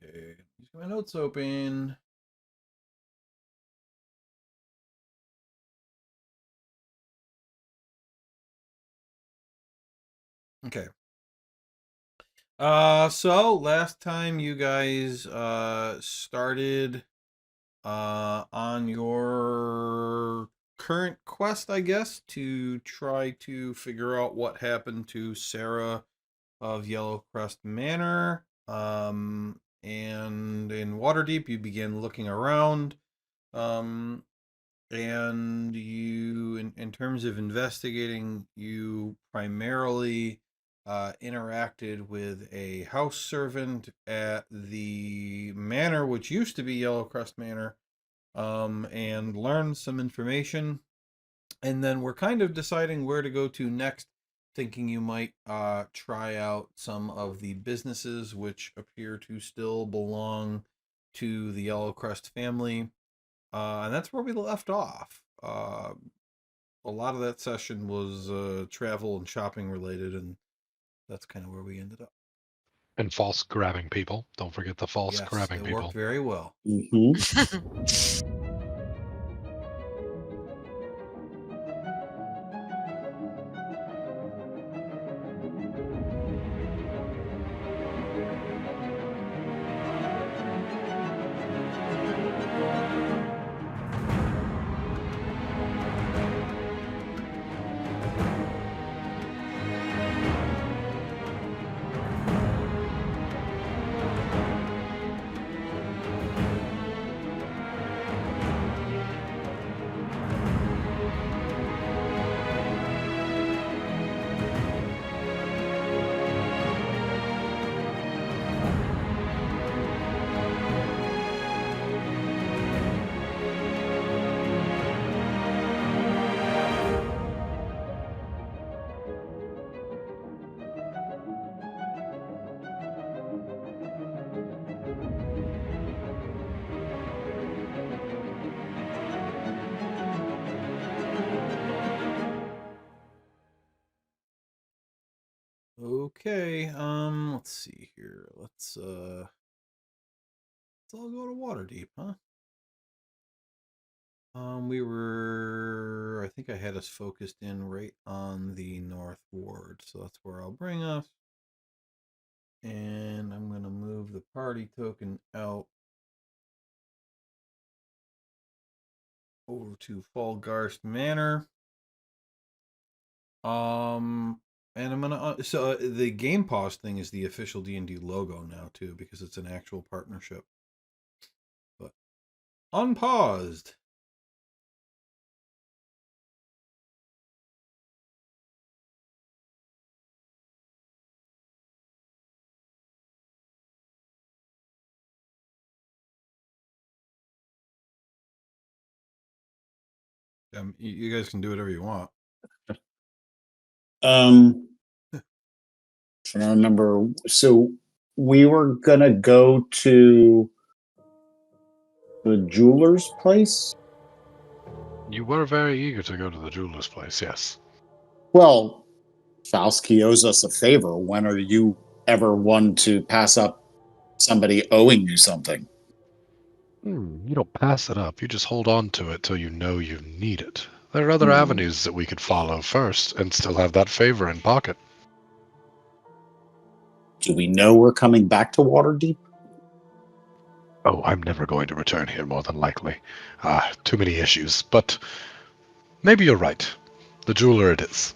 Okay, use my notes open. Okay. So last time you guys started on your current quest, I guess, to try to figure out what happened to Sarah of Yellowcrest Manor. And in Waterdeep, you begin looking around. Um, and you, in terms of investigating, you primarily interacted with a house servant at the manor, which used to be Yellowcrest Manor, and learned some information. And then we're kind of deciding where to go to next, thinking you might try out some of the businesses which appear to still belong to the Yellowcrest family. And that's where we left off. A lot of that session was travel and shopping related, and that's kind of where we ended up. And false grabbing people. Don't forget the false Yes, grabbing it people. worked very well. Mm-hmm. Okay, let's see here. Let's all go to Waterdeep, huh? I think I had us focused in right on the North Ward, so that's where I'll bring us. And I'm gonna move the party token out over to Fallgarst Manor. And I'm gonna the Game Pause thing is the official D&D logo now too, because it's an actual partnership. But unpaused. You guys can do whatever you want. Trying to remember. So we were gonna go to the jeweler's place. You were very eager to go to the jeweler's place, yes. Well, Falski owes us a favor. When are you ever one to pass up somebody owing you something? You don't pass it up. You just hold on to it till you know you need it. There are other avenues that we could follow first and still have that favor in pocket. Do we know we're coming back to Waterdeep? Oh, I'm never going to return here, more than likely. Too many issues, but maybe you're right. The jeweler it is.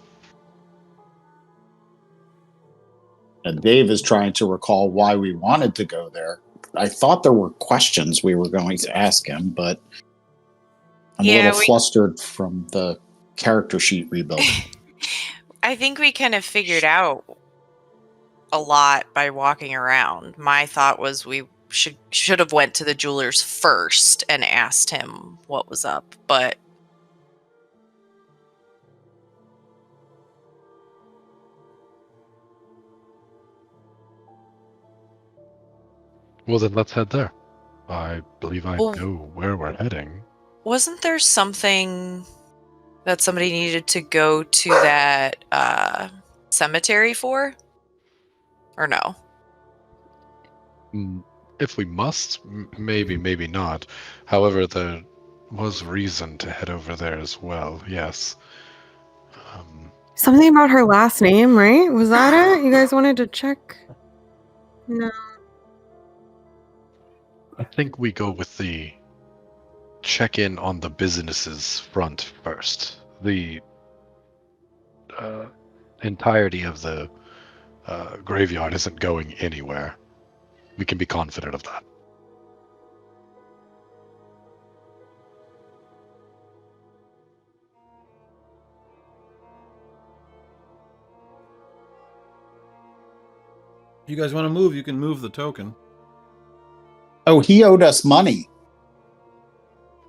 And Dave is trying to recall why we wanted to go there. I thought there were questions we were going to ask him, but I'm a little flustered from the character sheet rebuild. I think we kind of figured out a lot by walking around. My thought was we should have went to the jeweler's first and asked him what was up, but Well, then let's head there. I believe I know where we're heading. Wasn't there something that somebody needed to go to that cemetery for? Or no? If we must, maybe, maybe not. However, there was reason to head over there as well, yes. Something about her last name, right? Was that it? You guys wanted to check? No. I think we go with the check-in on the business's front first. The entirety of the graveyard isn't going anywhere. We can be confident of that. You guys want to move? You can move the token. Oh, he owed us money.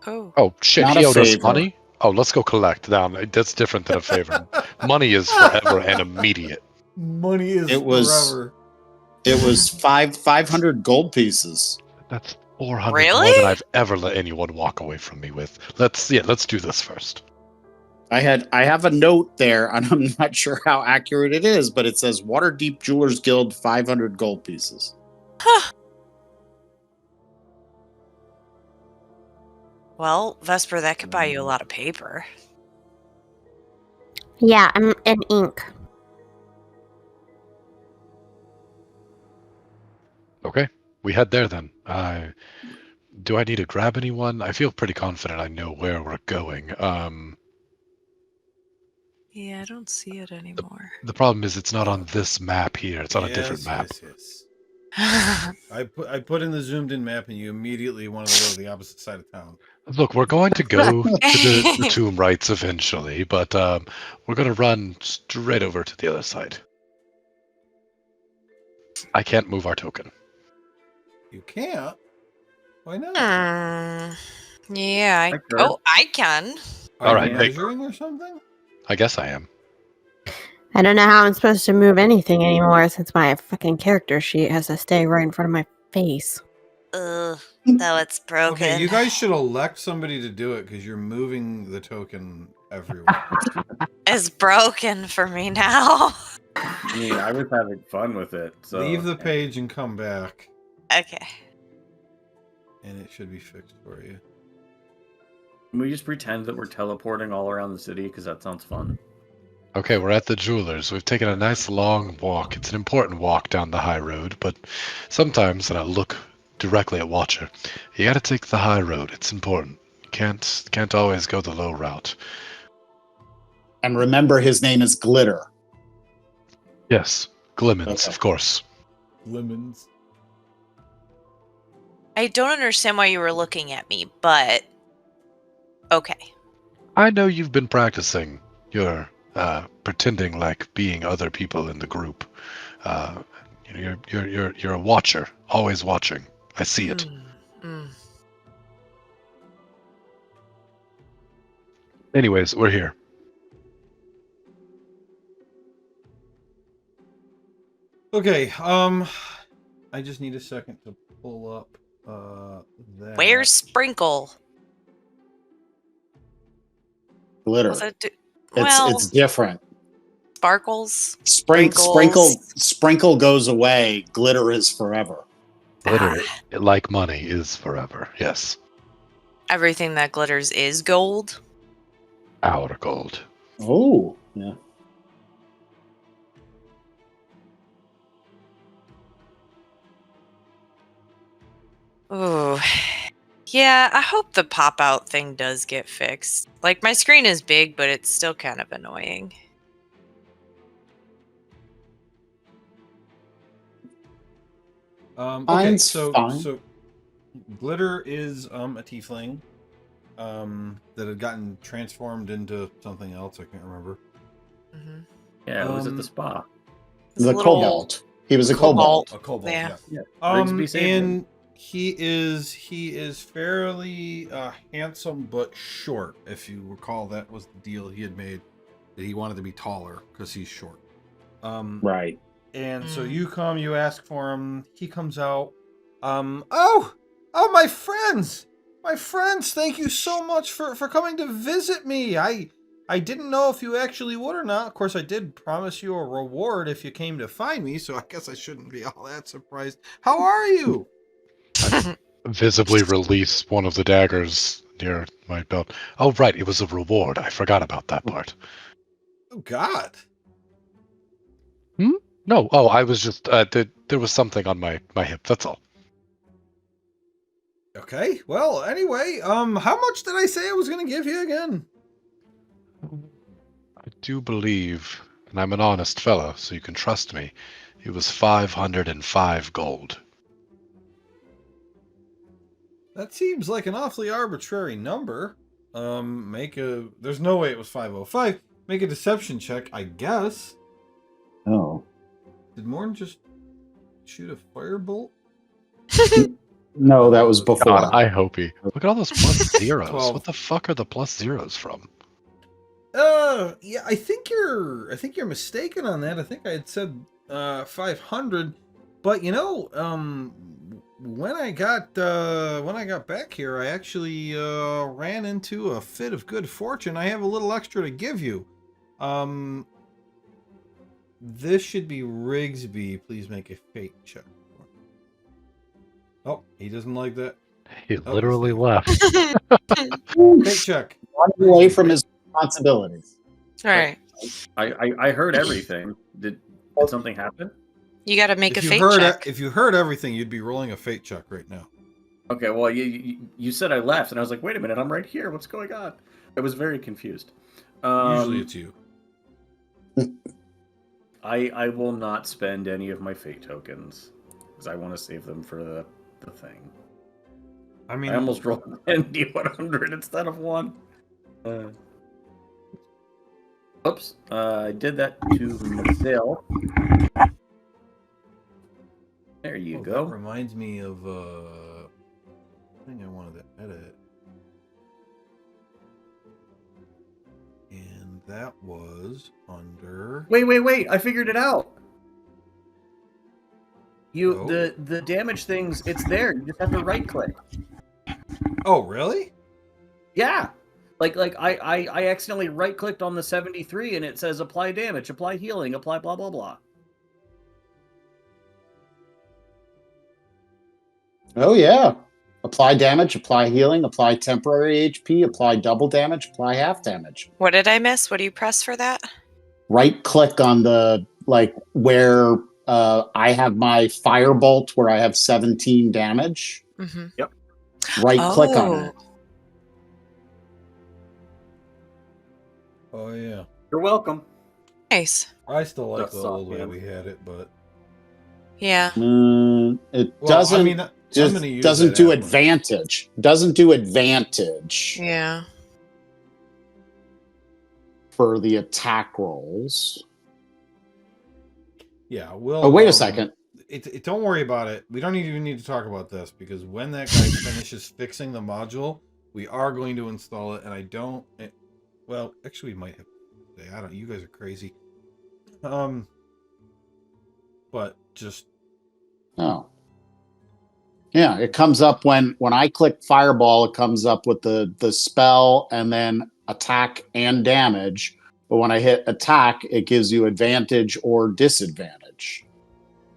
Oh. Oh, shit, Not he a owed us favor. money? Oh, let's go collect. Now, that's different than a favor. Money is forever and immediate. Money is It was- forever. It was 500 gold pieces. That's 400 more Really? than I've ever let anyone walk away from me with. Let's do this first. I have a note there, and I'm not sure how accurate it is, but it says Waterdeep Jewelers Guild 500 gold pieces. Huh. Well, Vesper, that could buy you a lot of paper. Yeah, I'm in ink. Okay, we head there then. Do I need to grab anyone? I feel pretty confident I know where we're going. Yeah, I don't see it anymore. The problem is it's not on this map here. It's on a different map. Yes. I put in the zoomed in map, and you immediately wanted to go to the opposite side of town. Look, we're going to go to the tomb rites eventually, but we're going to run straight over to the other side. I can't move our token. You can't? Why not? Yeah, I could. I can. Are All you right, measuring or something? I guess I am. I don't know how I'm supposed to move anything anymore since my fucking character sheet has to stay right in front of my face. Ugh, though it's broken. Okay, you guys should elect somebody to do it because you're moving the token everywhere. It's broken for me now. I mean, I was having fun with it. So Leave the page and come back, Okay. and it should be fixed for you. Can we just pretend that we're teleporting all around the city? Because that sounds fun. Okay, we're at the jewelers. We've taken a nice long walk. It's an important walk down the high road, but sometimes, and I look directly at Watcher, you gotta take the high road. It's important. Can't always go the low route. And remember, his name is Glitter. Yes, Glimmins, Okay. of course. Lemons. I don't understand why you were looking at me, but okay. I know you've been practicing your pretending like being other people in the group. You're a watcher, always watching. I see it. Anyways, we're here. Okay, I just need a second to pull up that. Where's Sprinkle? Glitter. Was it It's different. Sparkles? Sprinkle goes away. Glitter is forever. Glitter, like money, is forever. Yes. Everything that glitters is gold. Our gold. Oh, yeah. Ooh. Yeah, I hope the pop-out thing does get fixed. Like, my screen is big, but it's still kind of annoying. Okay, Mine's so fine. Glitter is a tiefling that had gotten transformed into something else. I can't remember. Mm-hmm. Yeah, it was at the spa. The cobalt. He was a cobalt. A cobalt. Yeah. Yeah. Rigsby saved him. And he is fairly handsome but short. If you recall, that was the deal he had made, that he wanted to be taller because he's short. Right. And so you come, you ask for him. He comes out. Oh, my friends, thank you so much for coming to visit me. I didn't know if you actually would or not. Of course, I did promise you a reward if you came to find me, so I guess I shouldn't be all that surprised. How are you? Visibly release one of the daggers near my belt. Oh, right, it was a reward. I forgot about that part. Oh God. No, I was just there was something on my hip. That's all. Okay. Well, anyway, how much did I say I was going to give you again? I do believe, and I'm an honest fellow, so you can trust me. It was 505 gold. That seems like an awfully arbitrary number. There's no way it was 505. Make a deception check, I guess. Oh. Did Morn just shoot a firebolt? No, that was before. God, I hope he. Look at all those plus zeros. 12. What the fuck are the plus zeros from? Yeah, I think you're mistaken on that. I think I had said 500, but when I got back here, I actually ran into a fit of good fortune. I have a little extra to give you. This should be Rigsby. Please make a fate check. Oh, he doesn't like that. He literally left. Fate check. Run away from his responsibilities. All right. I heard everything. Did something happen? You got to make a If you fate heard check. if you heard everything, you'd be rolling a fate check right now. Okay, well, you said I left, and I was like, wait a minute, I'm right here. What's going on? I was very confused. Usually it's you. I will not spend any of my fate tokens because I want to save them for the thing. I mean, I almost rolled an D100 instead of 1. Oops, I did that to myself. There you go. That reminds me of thing I wanted to edit. And that was under... Wait, I figured it out. Oh. The damage things, it's there. You just have to right click. Oh, really? Yeah. Like I accidentally right clicked on the 73 and it says apply damage, apply healing, apply blah blah blah. Oh, yeah. Apply damage, apply healing, apply temporary HP, apply double damage, apply half damage. What did I miss? What do you press for that? Right click on the, where I have my firebolt where I have 17 damage. Mm-hmm. Yep. Right click on it. Oh, yeah. You're welcome. Nice. I still like That's the old soft, way man. we had it, but... Yeah. It Well, doesn't... I mean, I'm Just gonna use doesn't that do app. advantage. Doesn't do advantage Yeah. for the attack rolls. Yeah, we'll... Oh, wait a second. Don't worry about it. We don't even need to talk about this, because when that guy finishes fixing the module, we are going to install it, and I don't... well, actually, we might have to say, I don't... You guys are crazy. But just... Oh. Yeah, it comes up when I click Fireball, it comes up with the spell and then attack and damage. But when I hit attack, it gives you advantage or disadvantage.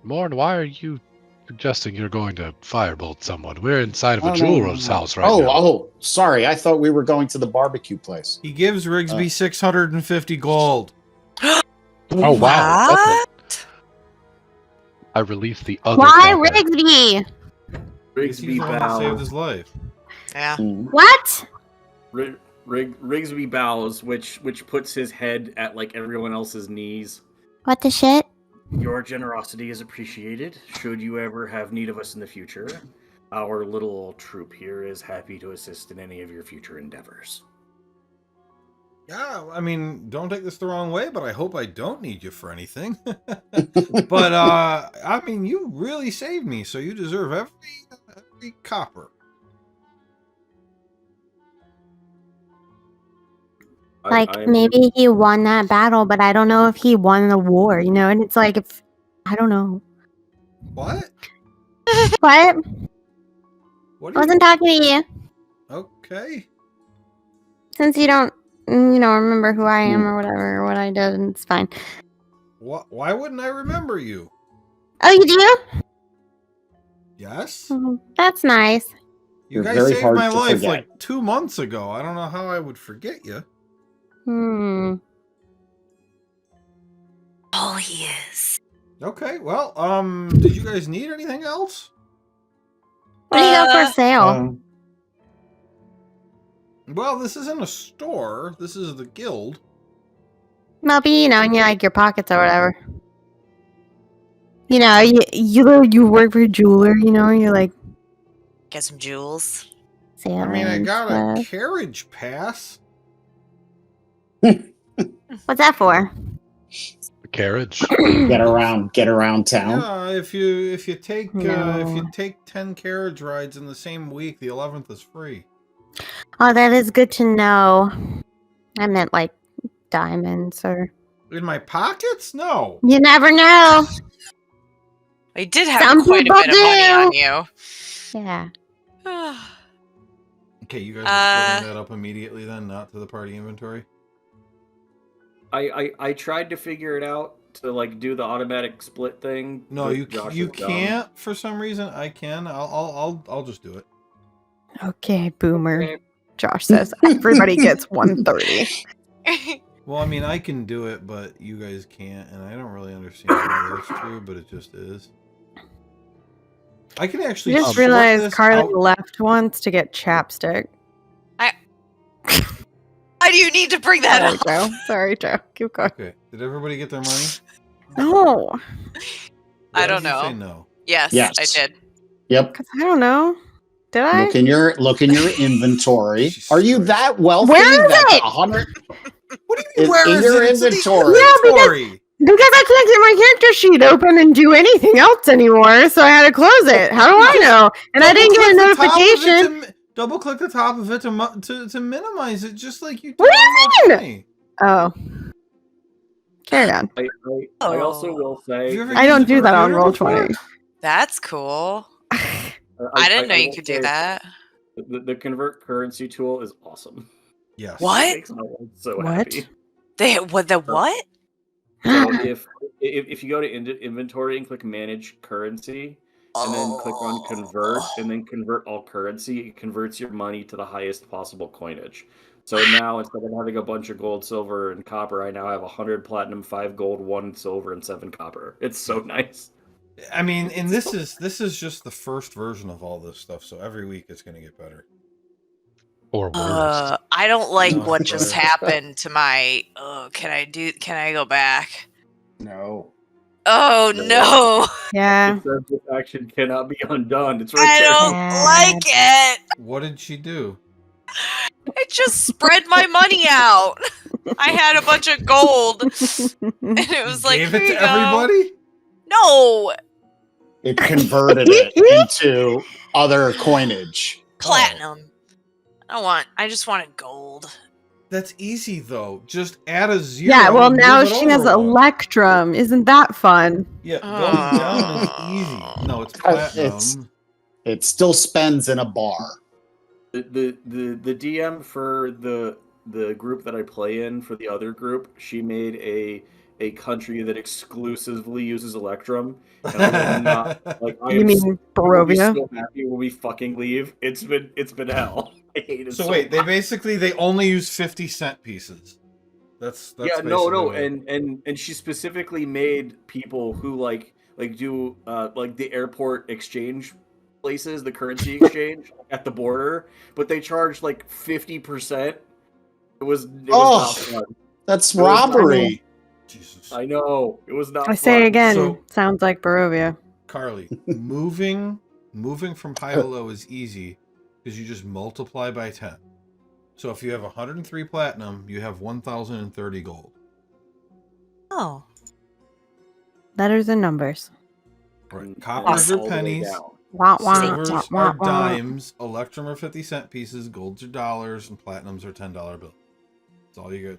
Morn, why are you suggesting you're going to firebolt someone? We're inside of a Oh, no, jeweler's no. house right now. Oh, sorry. I thought we were going to the barbecue place. He gives Rigsby 650 gold. Oh, wow. That's What? it. I released the other Why dagger. Rigsby? He's the Rigsby one that saved bows. his life. Yeah. What? Rigsby bows, which puts his head at everyone else's knees. What the shit? Your generosity is appreciated. Should you ever have need of us in the future, our little troop here is happy to assist in any of your future endeavors. Yeah, I mean, don't take this the wrong way, but I hope I don't need you for anything. But, I mean, you really saved me, so you deserve every copper. Maybe he won that battle, but I don't know if he won the war, and it's like, if I don't know. What? What? What I are you... wasn't talking to you. Okay. Since you don't, remember who I am or whatever, or what I did, it's fine. Why wouldn't I remember you? Oh, you do? Yes? That's nice. You You're guys very saved hard my to life forget. like 2 months ago. I don't know how I would forget you. Oh, he is. Okay, well, did you guys need anything else? What do you got for sale? Um, Well, this isn't a store. This is the guild. Maybe, in like your pockets or whatever. You work for a jeweler, you're like Get some jewels. I mean, I selling got a stuff. carriage pass. What's that for? The carriage. get around town. Yeah, if you take No. 10 carriage rides in the same week, the 11th is free. Oh, that is good to know. I meant like diamonds or... In my pockets? No. You never know. I did have Some quite a people bit of money do. on you. Yeah. Okay, you guys are splitting that up immediately then, not to the party inventory? I tried to figure it out to like do the automatic split thing. No, but you Josh you is dumb. can't for some reason. I can. I'll just do it. Okay, boomer. Okay. Josh says everybody gets 130. Well, I mean, I can do it, but you guys can't, and I don't really understand why that's true, but it just is. I can actually You just split realized this Carly out. left once to get chapstick. Why do you need to bring that Sorry, up? Joe. Sorry, Joe. Keep going. Okay, did everybody get their money? No, I Why don't did you say know. no? Yes, Yes. I did. Yep. because I don't know. Did I? Look in your inventory. Jesus Are you Christ. that wealthy? Where is that it? 100 What do you mean? It's Where in is your it? It's in the inventory. Yeah, inventory. Because I can't get my character sheet open and do anything else anymore, so I had to close it. How do I know? And I didn't get a notification. Double click the top of it to minimize it, just like you did. What do you on mean? Roll20. Oh, carry on. I also will Have say you ever I don't used a do that on computer Roll20. That's cool. I didn't know you will could do say that. The convert currency tool is awesome. Yes. What? It makes my life so What? happy. The what? So if you go to inventory and click manage currency, and then click on convert, and then convert all currency, it converts your money to the highest possible coinage. So now instead of having a bunch of gold, silver, and copper, I now have 100 platinum, 5 gold, 1 silver, and 7 copper. It's so nice. I mean, and this is just the first version of all this stuff. So every week it's going to get better. Or worse. I don't like No, what it's just better. happened to my. Can I go back? No. Oh no! Yeah. It says this action cannot be undone. It's I right there. don't like it. What did she do? It just spread my money out. I had a bunch of gold, and it was like, Gave here it you to go. everybody? No, It converted it into other coinage. platinum. I just wanted gold. That's easy though. Just add a 0. Yeah, well, and now move it she has over one. Electrum. Isn't that fun? Yeah, going down is easy. No, it's platinum. It still spends in a bar. The DM for the group that I play in for the other group, she made a country that exclusively uses Electrum. And I will not like. I You am mean I will be Barovia? so happy when we fucking leave. It's been hell. I hate it. So so wait, much. they only use 50-cent pieces. That's Yeah, basically no, what- and she specifically made people who like do like the airport exchange places, the currency exchange at the border, but they charged like 50%. It was not fun. That's It was not robbery. Jesus. I know it was not. I say fun. again, So- sounds like Barovia. Carly, moving from high to low is easy because you just multiply by 10. So if you have 103 platinum, you have 1,030 gold. Oh, Letters and numbers. Right. And Coppers all are the way pennies, down. Wah, wah, silvers wah, are wah, wah. dimes, electrum are 50-cent pieces, golds are dollars, and platinums are $10 bills. That's all you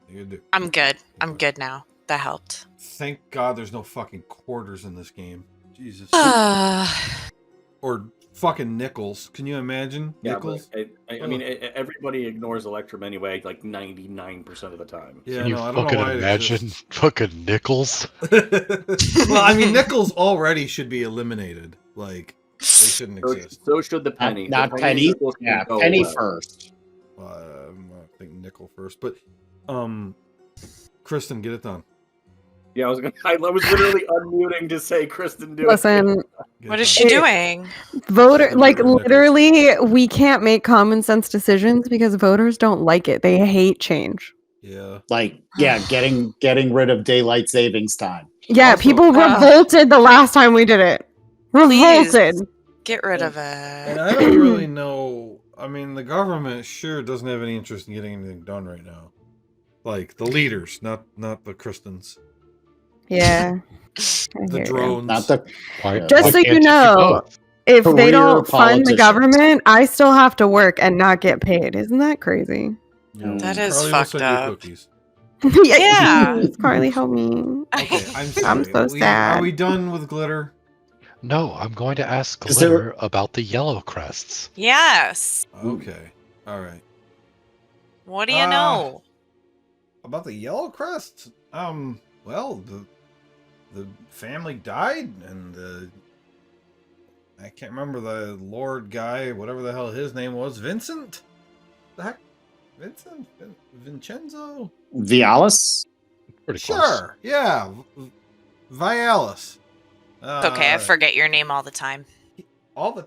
gotta do. I'm good. I'm good now. That helped. Thank God there's no fucking quarters in this game. Jesus. Or fucking nickels. Can you imagine? Yeah, Nickels? but I mean, everybody ignores Electrum anyway, like 99% of the time. Yeah, Can you no, I don't fucking know why it imagine exists. fucking nickels? Well, I mean, nickels already should be eliminated. Like, shouldn't exist. So should the penny. Not the penny. is supposed to Yeah, go penny away. first. I think nickel first, but Kristen, get it done. Yeah, I was literally unmuting to say, Kristen, do it. Listen, What is she doing? Literally, we can't make common sense decisions because voters don't like it. They hate change. Yeah. Getting rid of daylight savings time. Yeah, Also- people revolted the last time we did it. Revolted. Please. Get rid of And it. I don't really know. I mean, the government sure doesn't have any interest in getting anything done right now. Like the leaders, not the Kristens. Yeah. The drones. Not the Just so you know, if they Career don't fund the politicians. government, I still have to work and not get paid. Isn't that crazy? That is Carly will fucked send up. you cookies. Yeah. please, Carly, help me. Okay, I'm sorry. I'm so sad. Are we done with glitter? No, I'm going to ask Is there- Glitter about the yellow crests. Yes. Okay. All right. What do you know? About the yellow crests? Well, the family died, and I can't remember the Lord guy, whatever the hell his name was. Vincent? The heck? Vincent? Vincenzo? Vialis? Pretty close. Sure. Yeah. Vialis. It's okay. I forget your name all the time.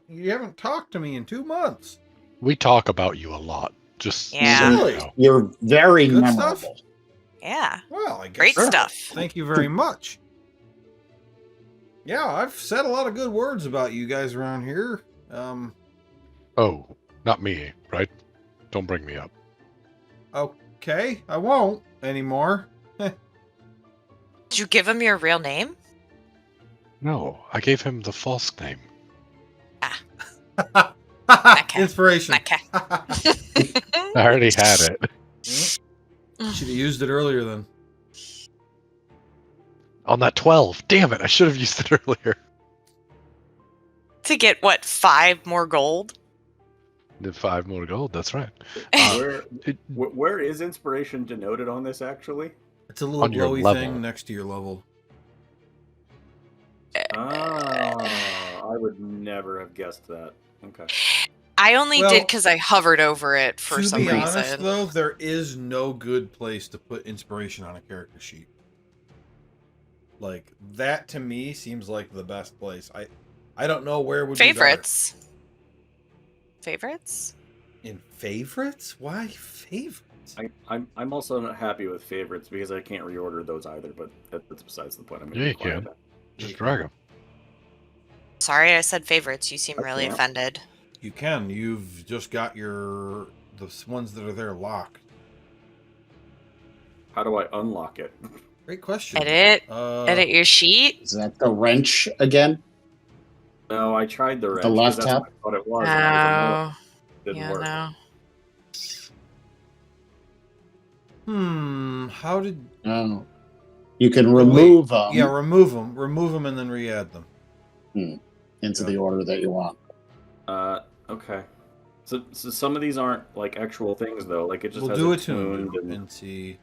You haven't talked to me in 2 months. We talk about you a lot. Just Yeah. so you Really? know. You're very Good memorable. stuff? Yeah. Well, I guess Great so. stuff. Thank you very much. Yeah, I've said a lot of good words about you guys around here. Oh, not me, right? Don't bring me up. Okay, I won't anymore. Did you give him your real name? No, I gave him the false name. Okay. Inspiration. Okay. I already had it. Should have used it earlier then. On that 12. Damn it, I should have used it earlier. To get what, 5 more gold? Did 5 more gold, that's right. Where is inspiration denoted on this, actually? It's a little On your glowy level. thing next to your level. I would never have guessed that. Okay. I only Well, did because I hovered over it for to some be reason. honest, though, there is no good place to put inspiration on a character sheet. Like, that to me seems like the best place. I don't know where would Favorites. Favorites? be better. In favorites? Why favorites? I'm also not happy with favorites because I can't reorder those either, but that's besides the point. I'm gonna Yeah, be you quiet can. about it. Just drag him. Sorry, I said favorites. You seem really Yeah. offended. You can. You've just got the ones that are there locked. How do I unlock it? Great question. Edit your sheet. Is that the wrench again? No, I tried the wrench. The left 'cause that's tab? what I thought it was. and I was Oh, like, no, didn't yeah, work. no. How did? No. You can remove them Yeah, remove them, and then re-add them. into the order that you want. Okay. So some of these aren't like actual things though. Like it just We'll has do a a tune tuned and and see.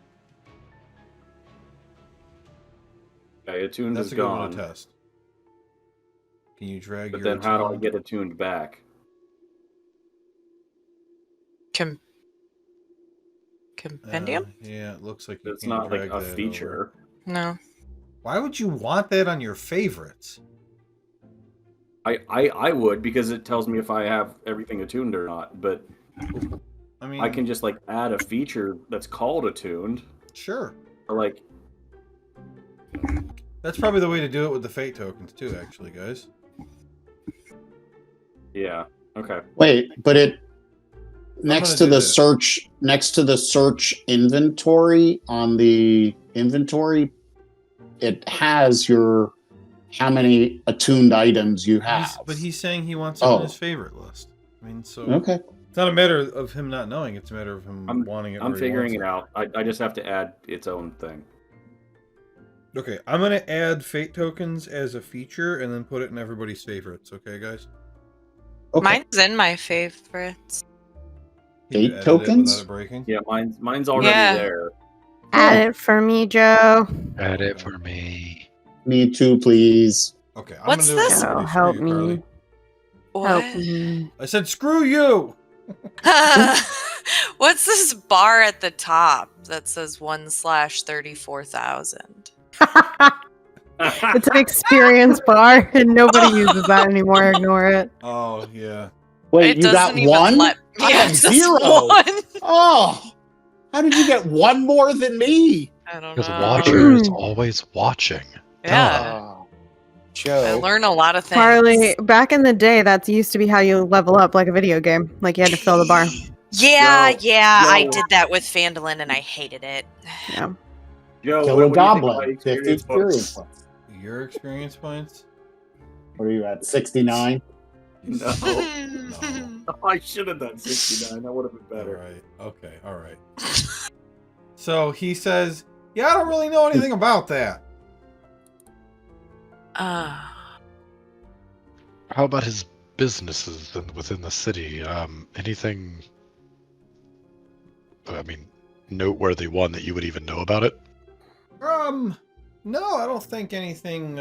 okay, attuned That's is a good one gone. to test. Can you drag But your? then how do I attuned? get attuned back? Compendium? Yeah, it looks like you It's can't not like drag a that feature. over. No. Why would you want that on your favorites? I would because it tells me if I have everything attuned or not. But I mean, I can just like add a feature that's called attuned. Sure. Or like That's probably the way to do it with the fate tokens too, actually, guys. yeah. Okay. Wait, but it gonna next to do the this. search inventory on the inventory, it has your how many attuned items you have. But he's saying he wants it on Oh. his favorite list. I mean, so Okay. it's not a matter of him not knowing; it's a matter of him wanting it. I'm where he figuring it wants out. I just have to add its own thing. Okay, I'm gonna add fate tokens as a feature and then put it in everybody's favorites. Okay, guys. Okay. Mine's in my favorites. Can you Fate edit it tokens? without it breaking? Yeah, mine's already Yeah. there. Add it for me, Joe. Add it for me. Me too, please. Okay, I'm What's gonna do this? it Joe, for you, help Carly. me. What? I said, screw you! What's this bar at the top that says 1/34,000? It's an experience bar, and nobody uses that anymore. Ignore it. Oh, yeah. Wait, It you got doesn't even one? let I me have access 0. one. Oh, how did you get one more than me? I don't Because know. Watcher is always watching. Yeah. Oh, I Joe. learn a lot of things. Harley, back in the day, that used to be how you level up like a video game. Like you had to fill the bar. Yeah, Joe, I Joe. did that with Phandalin and I hated it. Yeah. Joe, Kill a what do you think of my goblin. 50 experience experience points? points. Your experience points? What are you at? 69? No. No. I should have done 69. That would have been All better. right. Okay. All right. So he says, yeah, I don't really know anything about that. How about his businesses within the city? Anything, I mean, noteworthy one that you would even know about it? No, I don't think anything,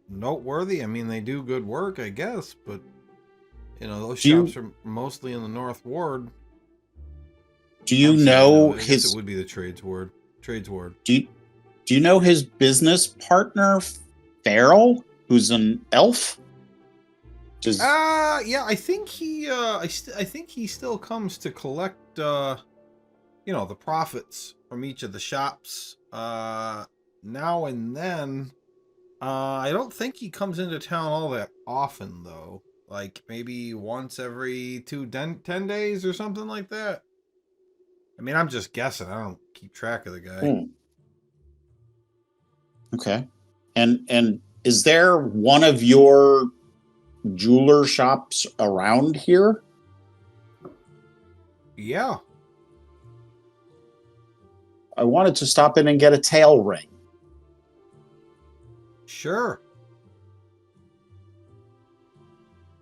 noteworthy. I mean, they do good work, I guess, but, those shops are mostly in the North Ward. Do you Obviously, know I guess his... it would be the Trades Ward. Do you know his business partner, Farrell, who's an elf? Yeah, I think he, I think he still comes to collect, the profits from each of the shops, now and then. I don't think he comes into town all that often, though. Like, maybe once every 10 days or something like that. I mean, I'm just guessing. I don't keep track of the guy. Okay. And is there one of your jeweler shops around here? Yeah. I wanted to stop in and get a tail ring. Sure.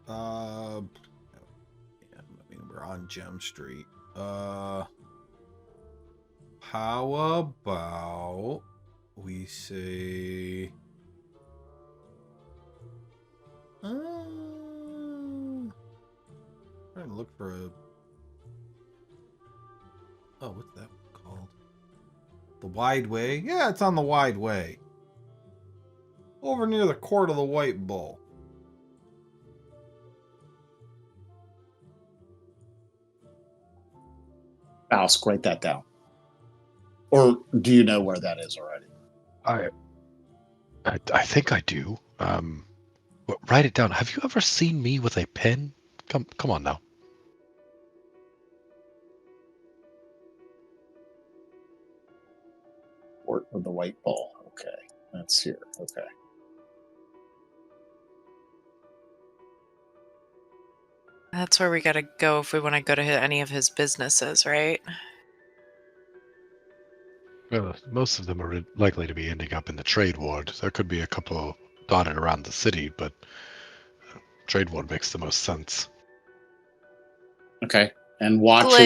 Yeah, I mean, we're on Gem Street. How about we say, trying to look for a, oh, what's that called? The Wide Way? Yeah, it's on the Wide Way. Over near the Court of the White Bull. I'll write that down. Or do you know where that is already? I think I do. Write it down. Have you ever seen me with a pen? Come on now. Court of the White Bull. Okay, that's here. Okay. That's where we gotta go if we want to go to any of his businesses, right? Well, most of them are likely to be ending up in the trade ward. There could be a couple dotted around the city, but trade ward makes the most sense. Okay. And Watcher,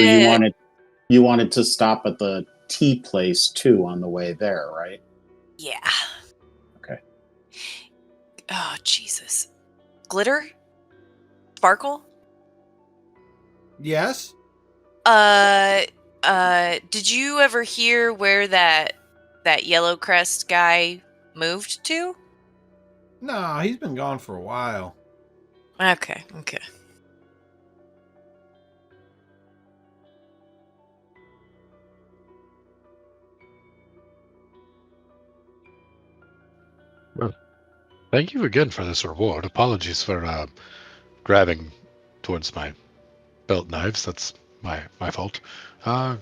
you wanted to stop at the tea place too on the way there, right? Yeah. Okay. Oh, Jesus. Glitter? Sparkle? Yes? Did you ever hear where that Yellow Crest guy moved to? No, he's been gone for a while. Okay. Well, thank you again for this reward. Apologies for grabbing towards my belt knives. That's my fault.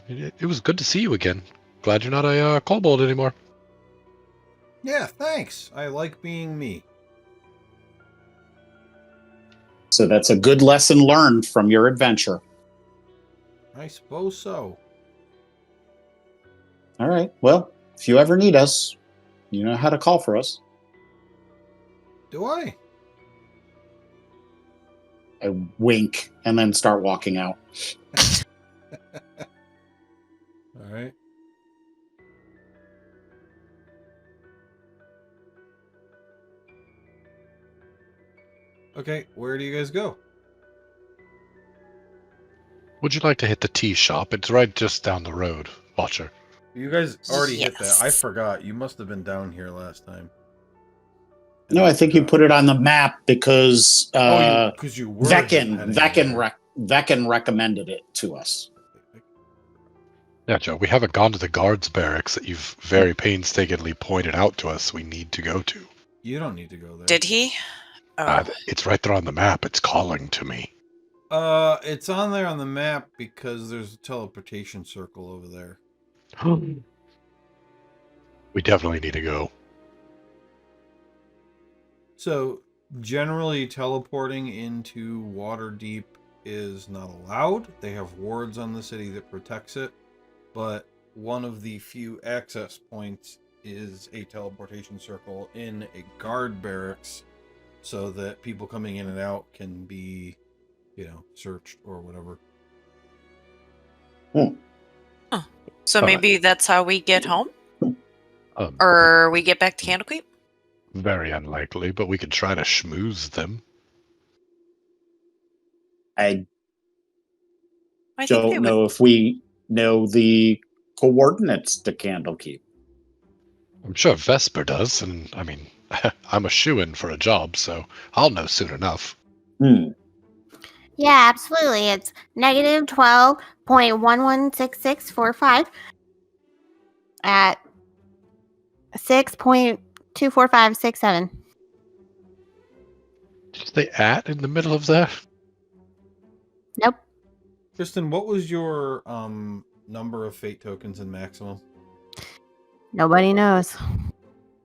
It was good to see you again. Glad you're not a kobold anymore. Yeah, thanks. I like being me. So that's a good lesson learned from your adventure. I suppose so. All right. Well, if you ever need us, you know how to call for us. Do I? I wink and then start walking out. All right. Okay, where do you guys go? Would you like to hit the tea shop? It's right just down the road, Watcher. You guys already hit that. I Yes. forgot. You must have been down here last time. And No, I think you forgot. put it on the map because because you were heading there. Veckin recommended it to us. Yeah, Joe, we haven't gone to the guards' barracks that you've very painstakingly pointed out to us we need to go to. You don't need to go there. Did he? Oh. It's right there on the map. It's calling to me. It's on there on the map because there's a teleportation circle over there. We definitely need to go. So, generally, teleporting into Waterdeep is not allowed. They have wards on the city that protects it, but one of the few access points is a teleportation circle in a guard barracks so that people coming in and out can be, searched or whatever. So maybe that's how we get home? Um, Or we get back to Candlekeep? Very unlikely, but we could try to schmooze them. I I think they don't would. know if we know the coordinates to Candlekeep. I'm sure Vesper does, and I mean, I'm a shoo-in for a job, so I'll know soon enough. Yeah, absolutely. It's negative 12.116645 at 6.24567. Did you say at in the middle of that? Nope. Kristen, what was your number of fate tokens in maximum? Nobody knows.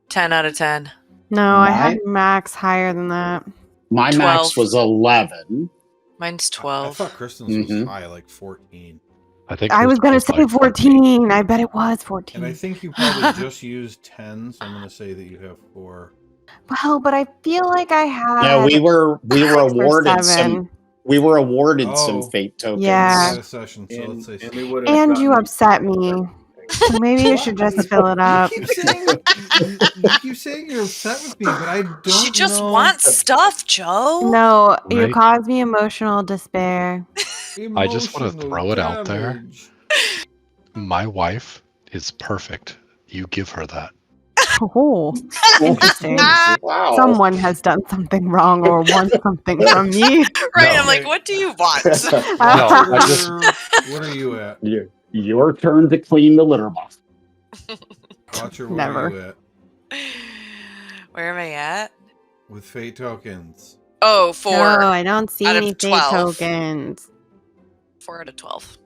10 out of 10. No, I had max higher than that. My 12. max was 11. Mine's I 12. thought Kristen's was high, like 14. I was going to say 14. I bet it was 14. And I think you probably just used 10, so I'm going to say that you have 4. Well, but I feel like I had. Yeah, we were 6 or awarded 7. some. We were awarded some fate tokens. Yeah. Had a session, so let's say. And you upset me. So maybe you should just fill it up. You keep saying you're upset with me, but I don't know. She just wants stuff, Joe. No, you Right. caused me emotional despair. I just want to throw it out there. My wife is perfect. You give her that. Oh, interesting. Wow. Someone has done something wrong or wants something from me. Right, No. I'm like, what do you want? What are you at? Your turn to clean the litter box. Watcher, what Never. are you at? Where am I at? With fate tokens. Oh, 4. No, I don't see out of any fate 12. tokens. 4 out of 12.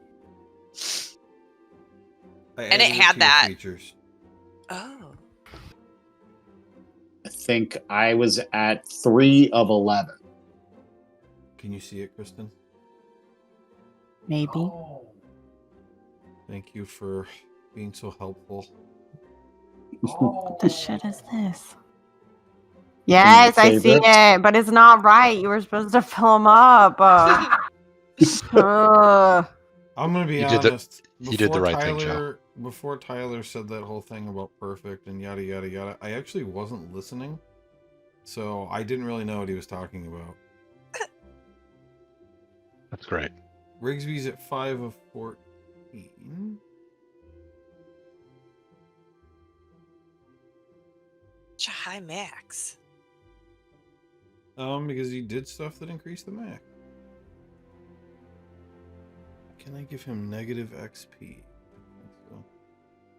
I And it added had to your that. Features. Oh. I think I was at 3 of 11. Can you see it, Kristen? Maybe. Thank you for being so helpful. What the shit is this? Yes, I see favorites? it, but it's not right. You were supposed to fill them up. Ugh. I'm gonna be You did the- honest. you did the right thing, Joe. Before Tyler said that whole thing about perfect and yada yada yada, I actually wasn't listening, so I didn't really know what he was talking about. That's great. Rigsby's at 5 of 14. Such a high max. Because he did stuff that increased the max. Can I give him negative XP?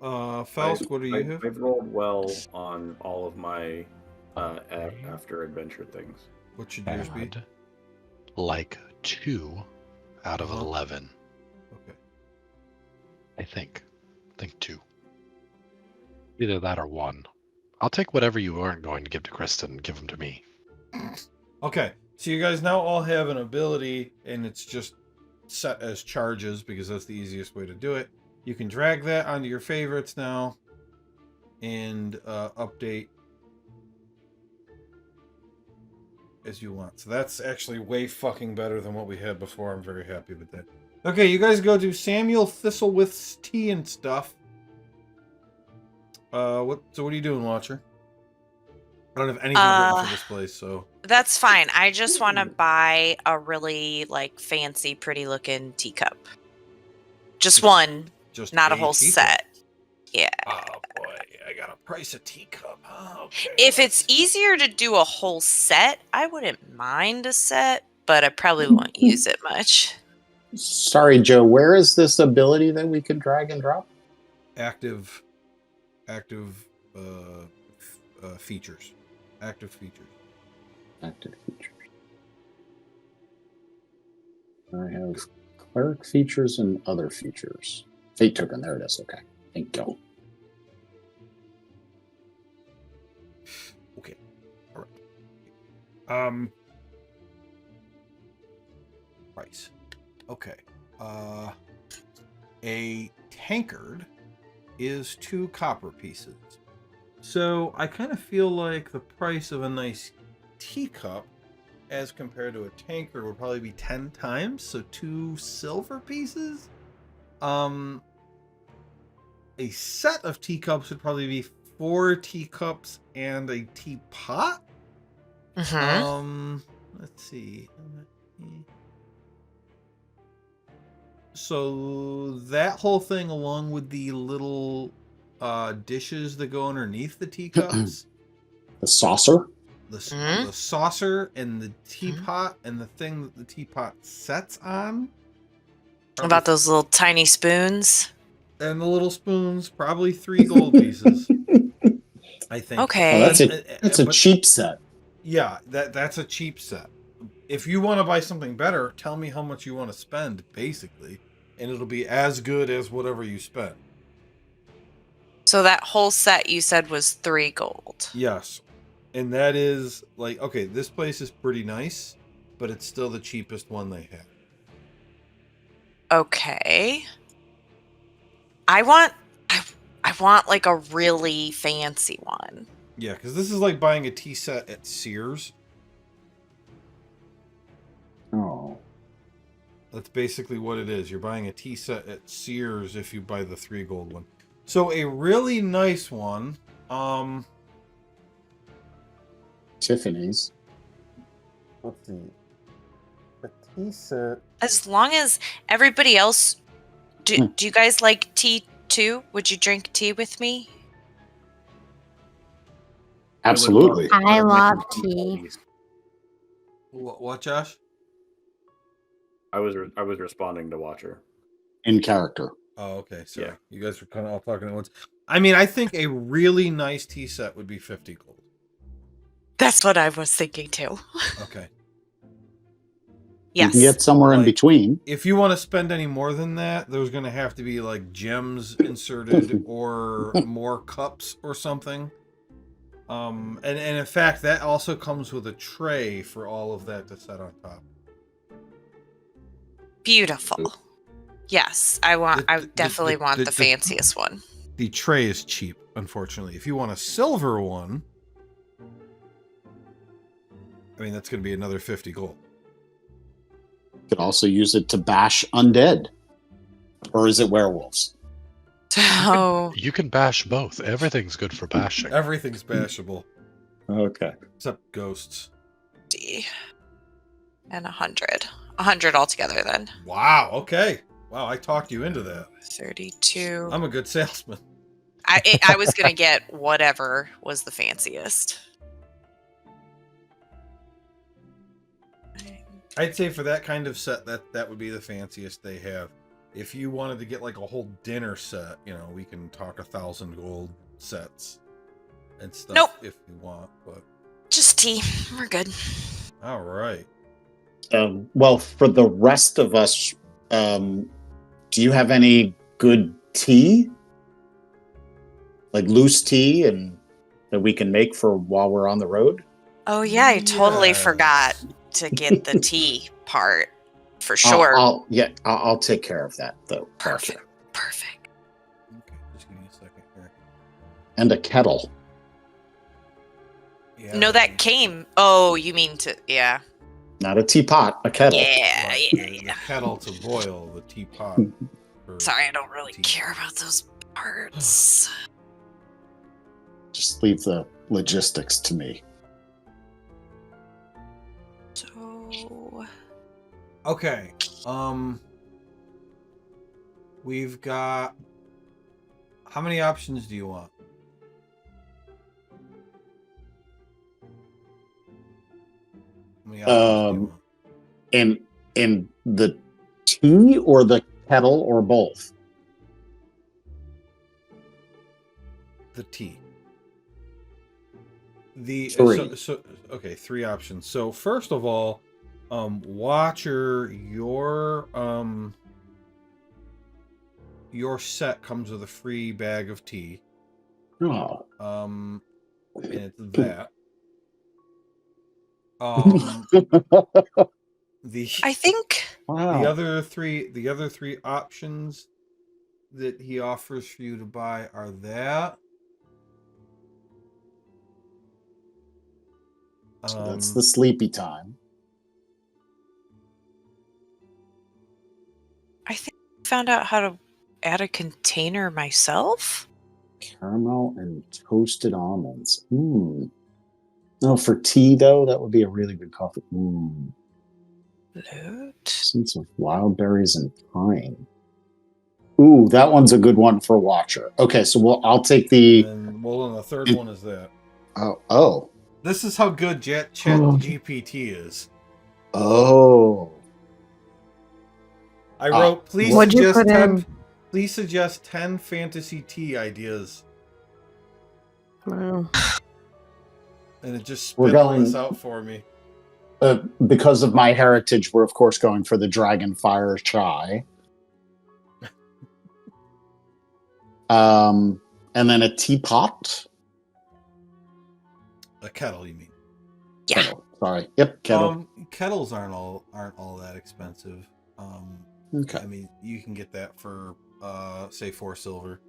Faust, what do you have? I've rolled well on all of my after adventure things. What should yours be? Bad. Like 2 out of 11. Okay. I think 2. Either that or 1. I'll take whatever you aren't going to give to Kristen and give them to me. Okay, so you guys now all have an ability, and it's just set as charges because that's the easiest way to do it. You can drag that onto your favorites now and update as you want. So that's actually way fucking better than what we had before. I'm very happy with that. Okay, you guys go to Samuel Thistlewith's tea and stuff. So what are you doing, Watcher? I don't have anything written for this place, so That's fine. I just want to buy a really like fancy, pretty looking teacup. Just one, just not a a whole teacup. set. Yeah. Oh boy, I got to price a teacup. Okay. If it's easier to do a whole set, I wouldn't mind a set, but I probably won't use it much. Sorry, Joe. Where is this ability that we can drag and drop? active features. Active features. Active features. I have cleric features and other features. Fate token. There it is. Okay. Thank you. Okay. All right. Price. Okay. A tankard is 2 copper pieces. So I kind of feel like the price of a nice teacup as compared to a tankard would probably be 10 times, so 2 silver pieces. A set of teacups would probably be 4 teacups and a teapot. Let's see. So that whole thing, along with the little dishes that go underneath the teacups, The saucer. the saucer and the teapot and the thing that the teapot sets on. About those little tiny spoons? And the little spoons, probably 3 gold pieces. I think. Okay. Oh, that's a cheap set. Yeah, that's a cheap set. If you want to buy something better, tell me how much you want to spend, basically, and it'll be as good as whatever you spend. So that whole set you said was 3 gold. Yes. And that is like, okay, this place is pretty nice, but it's still the cheapest one they have. Okay. I want like a really fancy one. Yeah, because this is like buying a tea set at Sears. Oh. That's basically what it is. You're buying a tea set at Sears if you buy the 3 gold one. So a really nice one, Tiffany's. let's see. A tea set. As long as everybody else do you guys like tea too? Would you drink tea with me? Absolutely. I love tea. What, Josh? I was responding to Watcher. In character. Oh, okay. Sorry. Yeah. You guys were kind of all talking at once. I mean, I think a really nice tea set would be 50 gold. That's what I was thinking too. Okay. You Yes. can get somewhere in between. If you want to spend any more than that, there's going to have to be like gems inserted or more cups or something. And in fact, that also comes with a tray for all of that to set on top. Beautiful. Yes, I definitely want the fanciest one. The tray is cheap, unfortunately. If you want a silver one, I mean, that's going to be another 50 gold. You could also use it to bash undead. Or is it werewolves? So You can bash both. Everything's good for bashing. Everything's bashable, Okay. except ghosts. and 100. 100 altogether then. Wow, okay. Wow, I talked you into that. 32. I'm a good salesman. I was going to get whatever was the fanciest. I'd say for that kind of set, that would be the fanciest they have. If you wanted to get like a whole dinner set, you know, we can talk 1,000 gold sets and stuff. Nope. If you want, but Just tea. We're good. all right. Well, for the rest of us, do you have any good tea? Like loose tea and that we can make for while we're on the road? Oh yeah, I totally Yes. forgot to get the tea part for sure. I'll take care of that though. Perfect. Okay, just give me a second here. And a kettle. Yeah. No, that came. Oh, you mean to? Yeah. Not a teapot, a kettle. Yeah. Right, Yeah. the kettle to boil, the teapot. for Sorry, I don't really tea. care about those parts. Just leave logistics to me. So Okay. We've got. How many options do you want? How many options do you want? In the tea or the kettle or both? The tea. The Three. Okay, 3 options. So first of all, Watcher, your set comes with a free bag of tea. Oh. And it's that. I think the other three options that he offers for you to buy are that. So that's the sleepy time. I found out how to add a container myself. Caramel and toasted almonds. No, for tea though, that would be a really good coffee. Loot. Sense of wild berries and pine. Ooh, that one's a good one for Watcher. Okay, so I'll take the. And the third one is that. Oh. This is how good Chat GPT is. Oh. I wrote, please suggest 10 fantasy tea ideas. Wow. And it just spit all this out for me. Because of my heritage, we're of course going for the Dragonfire chai. And then a teapot. A kettle, you mean? Yeah. Kettle. Sorry. Yep. Kettle. Kettles aren't all that expensive. Okay. I mean, you can get that for say 4 silver.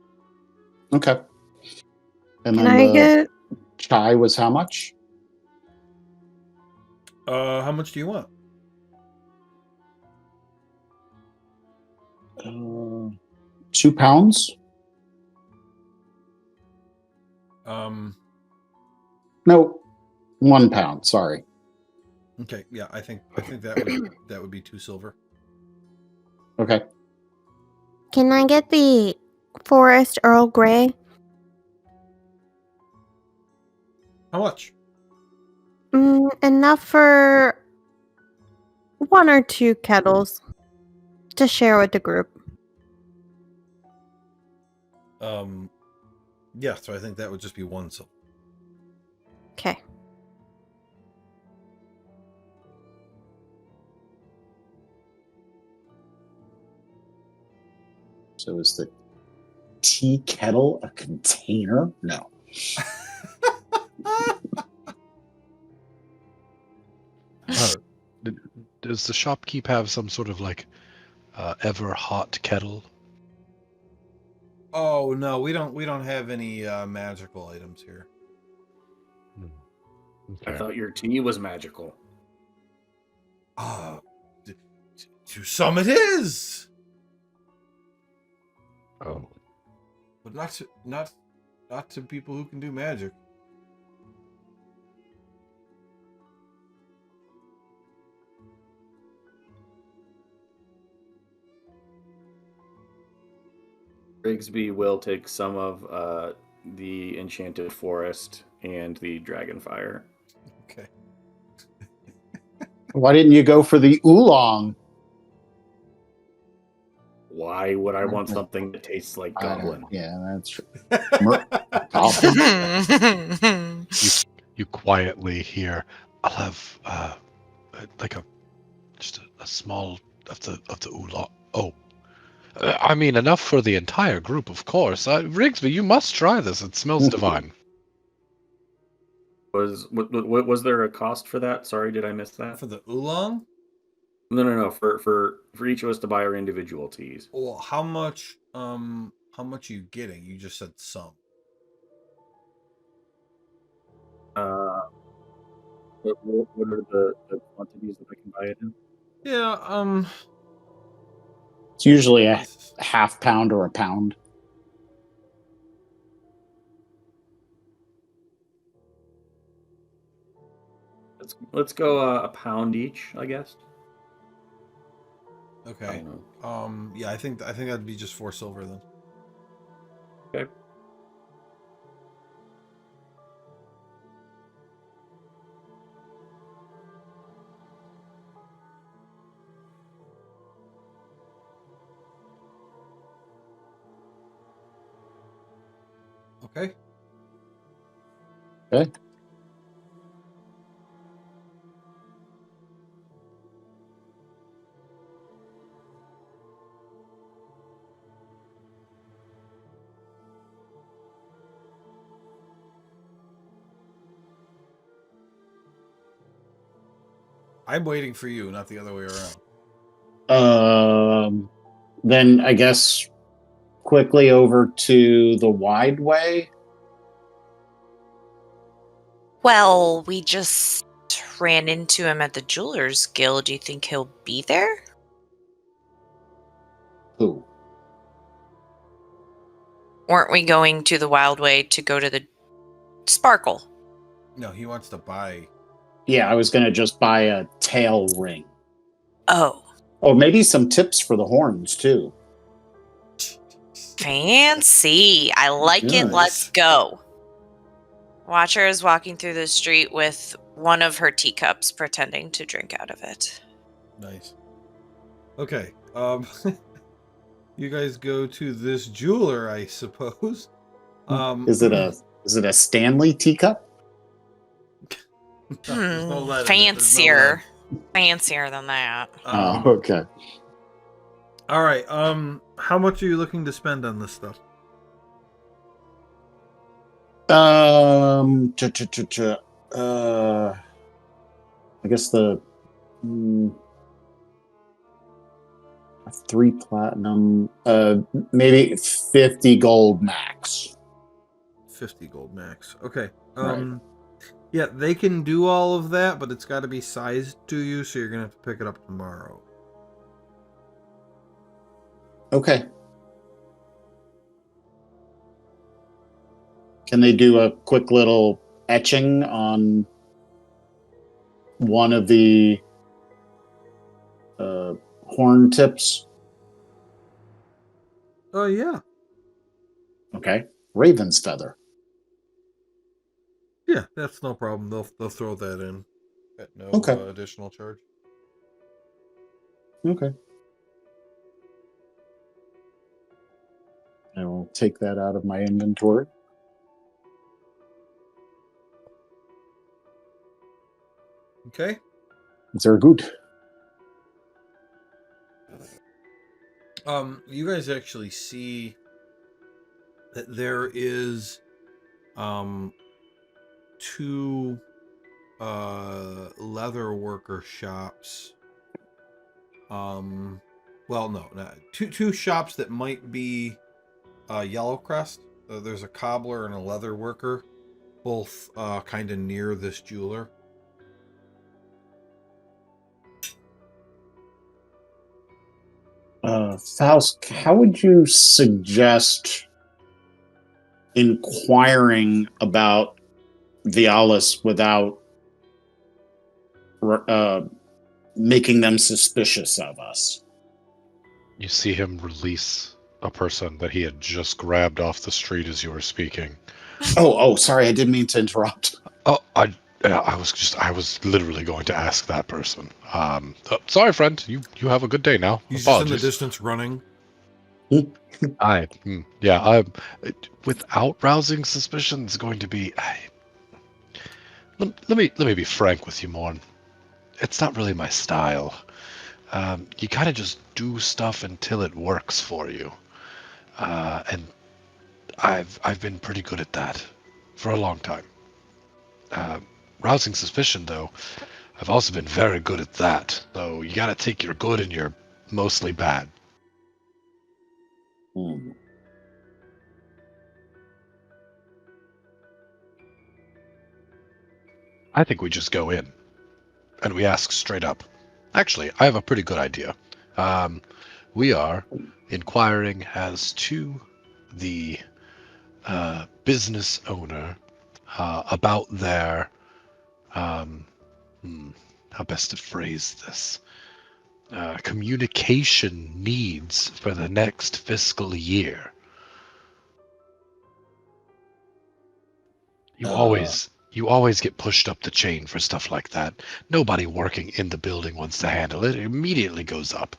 Okay. And Can then I get chai was how much? How much do you want? 2 pounds? No, 1 pound. Sorry. Okay, yeah, I think that would be 2 silver. Okay. Can I get the Forest Earl Grey? How much? Enough for 1 or 2 kettles to share with the group. Yeah, so I think that would just be 1 silver. Okay. So is the tea kettle a container? No. Does the shopkeep have some sort of ever hot kettle? Oh no, we don't have any magical items here. I thought your tea was magical. To some it is. Oh. But not to people who can do magic. Rigsby will take some of the enchanted forest and the dragonfire. Okay. Why didn't you go for the oolong? Why would I want something that tastes like goblin? Yeah, that's true. You quietly hear, I'll have just a small of the oolong. Oh, I mean enough for the entire group, of course. Rigsby, you must try this. It smells divine. Was there a cost for that? Sorry, did I miss that? For the oolong? No. For each of us to buy our individual teas. Well, how much are you getting? You just said some. What are the quantities that I can buy it in? Yeah, It's usually a half pound or a pound. Let's go a pound each, I guess. I Okay. don't know. Yeah, I think that'd be just 4 silver then. Okay. Okay. Okay. I'm waiting for you, not the other way around. Then I guess quickly over to the wide way. Well, we just ran into him at the Jewelers Guild. Do you think he'll be there? Who? Weren't we going to the Wild Way to go to the Sparkle? No, he wants to buy. Yeah, I was gonna just buy a tail ring. Oh, Oh, maybe some tips for the horns too. fancy. I like it. Nice. Let's go. Watcher is walking through the street with one of her teacups, pretending to drink out of it. Nice. Okay. You guys go to this jeweler, I suppose. Is it a Stanley teacup? There's no lead in it. There's no Fancier. Fancier than that. lead. Okay. All right. How much are you looking to spend on this stuff? I guess the 3 platinum, maybe 50 gold max. 50 gold max. Okay. Right. Yeah, they can do all of that, but it's got to be sized to you, so you're gonna have to pick it up tomorrow. Okay. Can they do a quick little etching on one of the horn tips? Oh yeah. Okay. Raven's feather. Yeah, that's no problem. They'll throw that in at no Okay. additional charge. Okay. I will take that out of my inventory. Okay. They're good. You guys actually see that there is 2 leather worker shops. Well, no, not two shops that might be Yellowcrest. There's a cobbler and a leather worker, both kind of near this jeweler. Faust, how would you suggest inquiring about Vialis without making them suspicious of us? You see him release a person that he had just grabbed off the street as you were speaking. Oh, sorry, I didn't mean to interrupt. Oh, I was literally going to ask that person. Sorry, friend. You have a good day now. He's Apologies. just in the distance running. Without rousing suspicion, it's going to be. Let me be frank with you, Morn. It's not really my style. You kind of just do stuff until it works for you, and I've been pretty good at that for a long time. Rousing suspicion, though, I've also been very good at that. So you got to take your good and your mostly bad. I think we just go in and we ask straight up. Actually, I have a pretty good idea. We are inquiring as to the business owner about their How best to phrase this? Communication needs for the next fiscal year. You always get pushed up the chain for stuff like that. Nobody working in the building wants to handle it. It immediately goes up.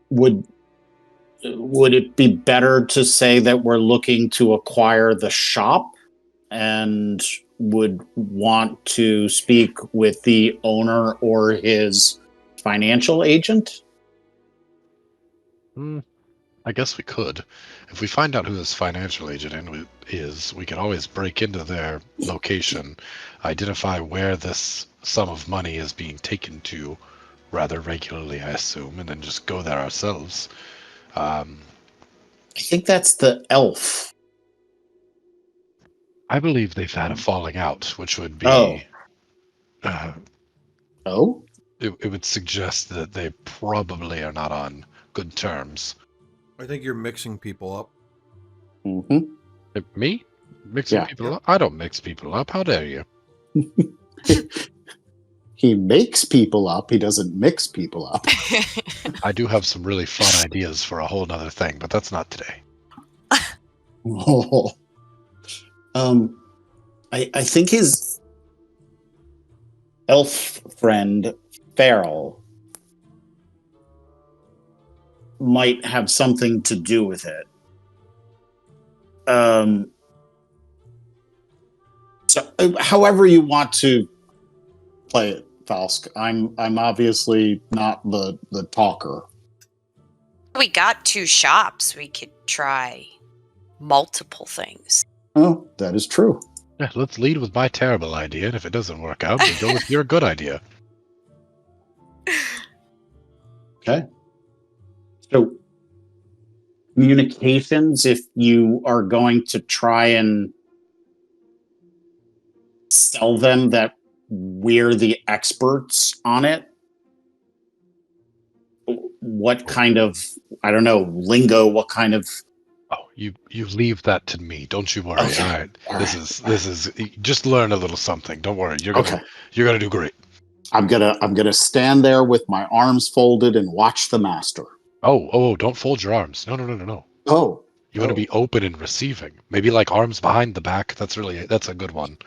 Would it be better to say that we're looking to acquire the shop and would want to speak with the owner or his financial agent? I guess we could. If we find out who this financial agent is, we can always break into their location, identify where this sum of money is being taken to rather regularly, I assume, and then just go there ourselves. I think that's the elf. I believe they've had a falling out, which would be... Oh? It would suggest that they probably are not on good terms. I think you're mixing people up. Mm-hmm. Me? Mixing people up? I don't mix people up. How dare you? He makes people up. He doesn't mix people up. I do have some really fun ideas for a whole nother thing, but that's not today. Oh. I think his elf friend, Farrell, might have something to do with it. So, however you want to play it, Falsk. I'm obviously not the talker. We got 2 shops. We could try multiple things. Oh, that is true. Yeah, let's lead with my terrible idea, and if it doesn't work out, we go with your good idea. Okay. So, communications, if you are going to try and sell them that we're the experts on it, what kind of, I don't know, lingo, what kind of... Oh, you leave that to me. Don't you worry. Okay. All right. All This is just learn a little something. Don't worry. You're gonna do great. I'm gonna stand there with my arms folded and watch the master. Oh, don't fold your arms. No. Oh. You want to be open and receiving. Maybe like arms behind the back. That's a good one.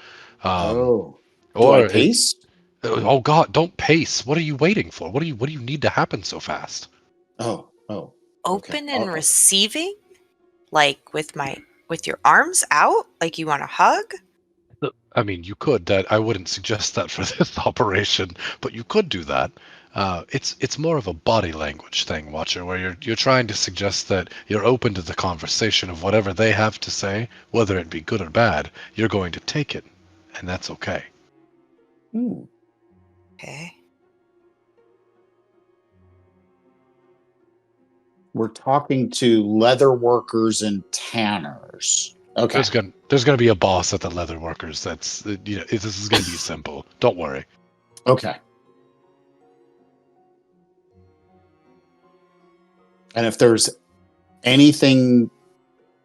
Do Or I pace? Oh God, don't pace. What are you waiting for? What do you need to happen so fast? Oh. Open and receiving? Like with your arms out? Like you want a hug? I mean, you could. I wouldn't suggest that for this operation, but you could do that. It's more of a body language thing, Watcher, where you're trying to suggest that you're open to the conversation of whatever they have to say, whether it be good or bad. You're going to take it, and that's okay. Okay. We're talking to leather workers and tanners. Okay. There's gonna be a boss at the leather workers. That's this is gonna be simple. Don't worry. Okay. And if there's anything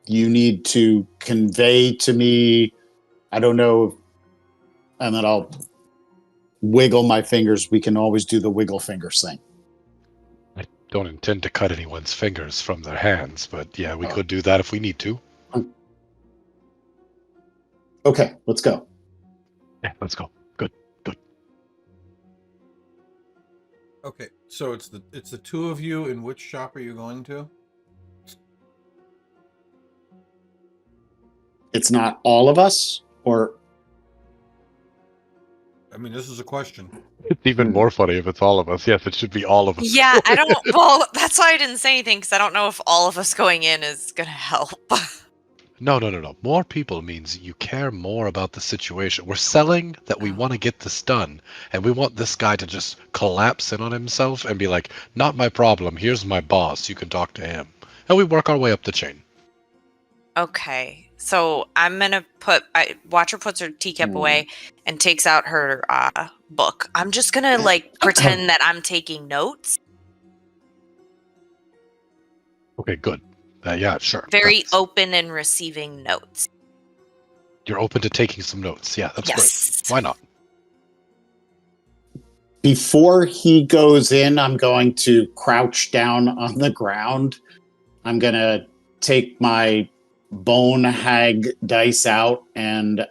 you need to convey to me, I don't know, and then I'll wiggle my fingers. We can always do the wiggle fingers thing. I don't intend to cut anyone's fingers from their hands, but yeah, we could do that if we need to. Okay, let's go. Yeah, let's go. Good. Okay, so it's the 2 of you. In which shop are you going to? It's not all of us, or... I mean, this is a question. It's even more funny if it's all of us. Yes, it should be all of us. Yeah, I don't... Well, that's why I didn't say anything, because I don't know if all of us going in is going to help. No. More people means you care more about the situation. We're selling that we want to get this done, and we want this guy to just collapse in on himself and be like, not my problem, here's my boss, you can talk to him. And we work our way up the chain. Okay, so I'm going to Watcher puts her teacup away and takes out her book. I'm just going to, pretend that I'm taking notes. Okay, good. Yeah, sure. Very open and receiving notes. You're open to taking some notes. Yeah, that's Yes. great. Why not? Before he goes in, I'm going to crouch down on the ground. I'm going to take my bone hag dice out, and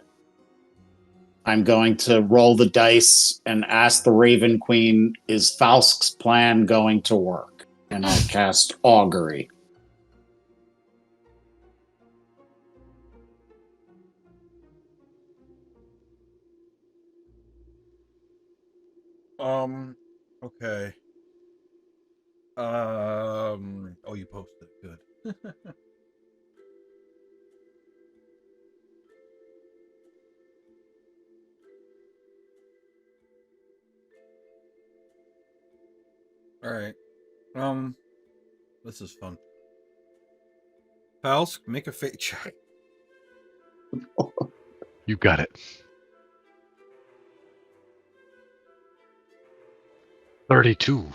I'm going to roll the dice and ask the Raven Queen, is Falsk's plan going to work? And I'll cast Augury. Okay. Oh, you posted it. Good. All right. This is fun. Falsk, make a fate check. You got it. 32.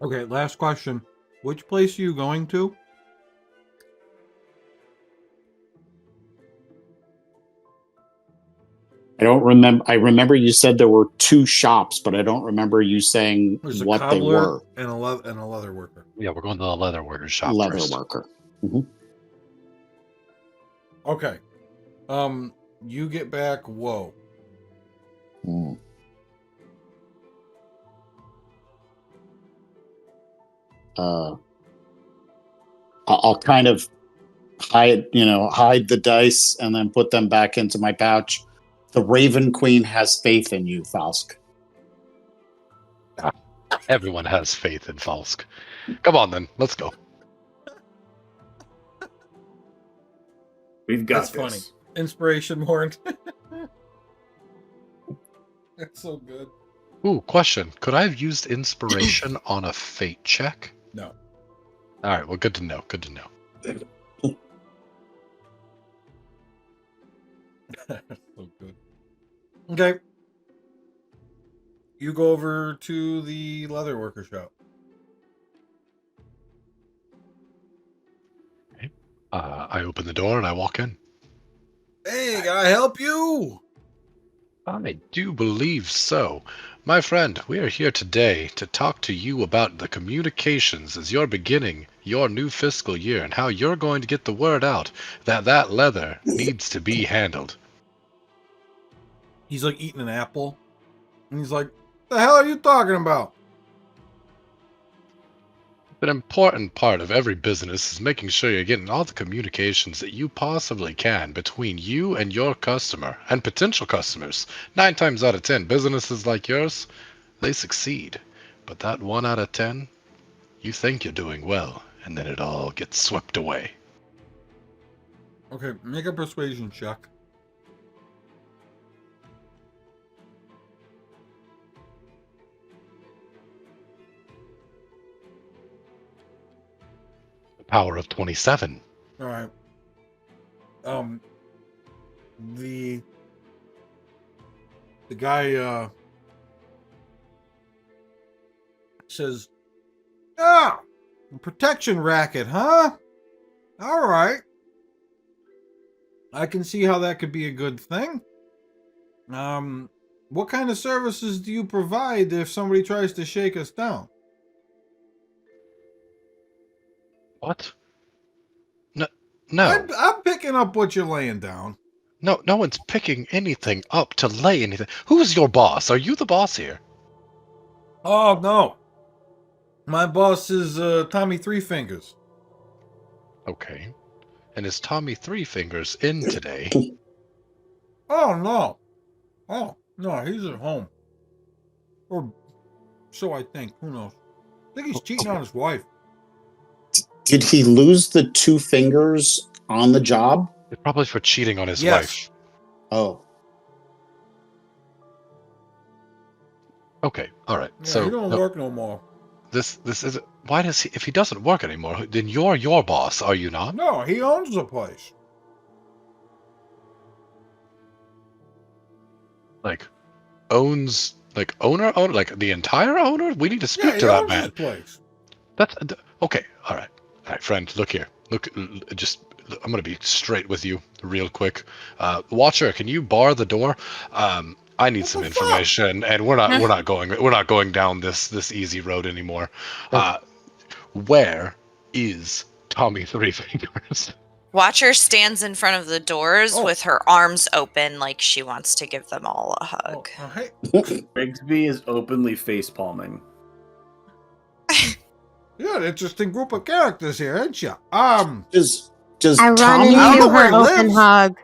Okay, last question. Which place are you going to? I don't remember. I remember you said there were 2 shops, but I don't remember you saying There's a what they cobbler were. and a leather worker. Yeah, we're going to the leather worker shop Leather first. worker. Okay. You get back. Whoa. Mm. I'll kind of hide the dice and then put them back into my pouch. The Raven Queen has faith in you, Falsk. Everyone has faith in Falsk. Come on, then. Let's go. We've got That's this. funny. Inspiration horn. That's so good. Ooh, question. Could I have used inspiration on a fate check? No. All right, well, good to know. Good to know. So good. Okay. You go over to the leather worker shop. Okay. I open the door and I walk in. Hey, can I help you? I do believe so. My friend, we are here today to talk to you about the communications as you're beginning your new fiscal year and how you're going to get the word out that that leather needs to be handled. He's like eating an apple. And he's like, the hell are you talking about? An important part of every business is making sure you're getting all the communications that you possibly can between you and your customer and potential customers. 9 times out of 10, businesses like yours, they succeed. But that 1 out of 10, you think you're doing well, and then it all gets swept away. Okay, make a persuasion check. The power of 27. All right. The guy says, "Ah, protection racket, huh? All right. I can see how that could be a good thing. What kind of services do you provide if somebody tries to shake us down?" What? No. I'm picking up what you're laying down. No one's picking anything up to lay anything. Who's your boss? Are you the boss here? Oh, no. My boss is Tommy Three Fingers. Okay. And is Tommy Three Fingers in today? Oh, no. Oh, no, he's at home. Or so I think. Who knows? I think he's cheating on his wife. Did he lose the 2 fingers on the job? It's probably for cheating on his Yes. wife. Oh. Okay, all right. Yeah, So he don't work no more. This is why does he? If he doesn't work anymore, then you're your boss, are you not? No, he owns the place. Like owner, like the entire owner. We need to speak to that man. His place. That's Okay, all right, friend. Look here. I'm gonna be straight with you, real quick. Watcher, can you bar the door? I need What some the fuck? information, and we're not going down this easy road anymore. Where is Tommy Three Fingers? Watcher stands in front of the doors with her arms open like she wants to give them all a hug. Hey. Rigsby is openly face palming. You're an interesting group of characters here, ain't you? Does I run Tommy I don't know into where her he open lives.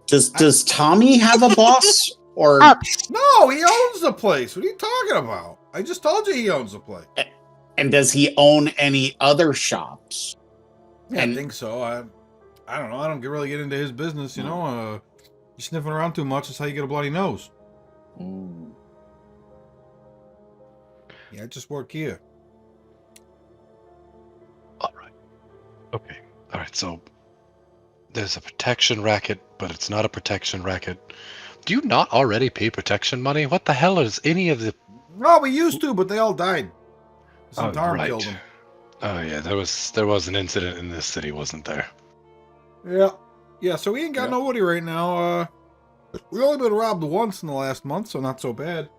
hug. does Tommy have a boss or Up. No, he owns the place. What are you talking about? I just told you he owns the place. and does he own any other shops? Yeah, And- I think so. I don't know. I don't really get into his business, you know. You sniffing around too much, that's how you get a bloody nose. Yeah, I just work here. All right. Okay. All right. So there's a protection racket, but it's not a protection racket. Do you not already pay protection money? What the hell is any of the? No, we used to, but they all died. Some Oh, Tarm right. killed them. Oh yeah, there was an incident in this city, wasn't there? Yeah. So we ain't got nobody right now. We only been robbed once in the last month, so not so bad.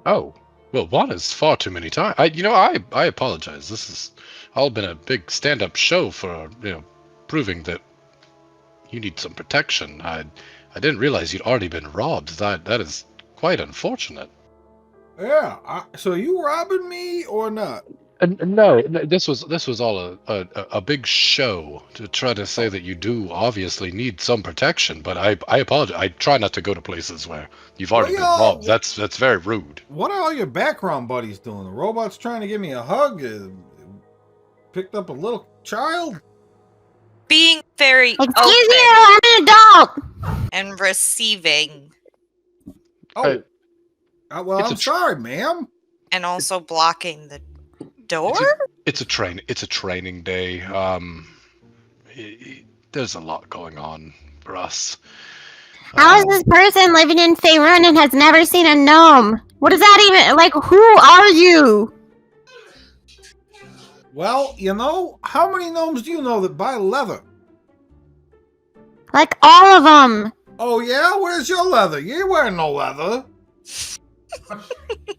Oh, well, one is far too many times. I apologize. This has all been a big stand-up show for proving that you need some protection. I didn't realize you'd already been robbed. That is quite unfortunate. Yeah. So you robbing me or not? No, this was all a big show to try to say that you do obviously need some protection. But I apologize. I try not to go to places where you've already been robbed. That's very rude. What are all your background buddies doing? The robot's trying to give me a hug. Picked up a little child. Being very Excuse open you, I'm an adult. and receiving, Oh. Well, I'm sorry, ma'am. and also blocking the door. It's a training day. There's a lot going on for us. How is this person living in Faerun and has never seen a gnome? What is that even like? Who are you? Well, how many gnomes do you know that buy leather? Like all of them. Oh yeah, where's your leather? You ain't wearing no leather.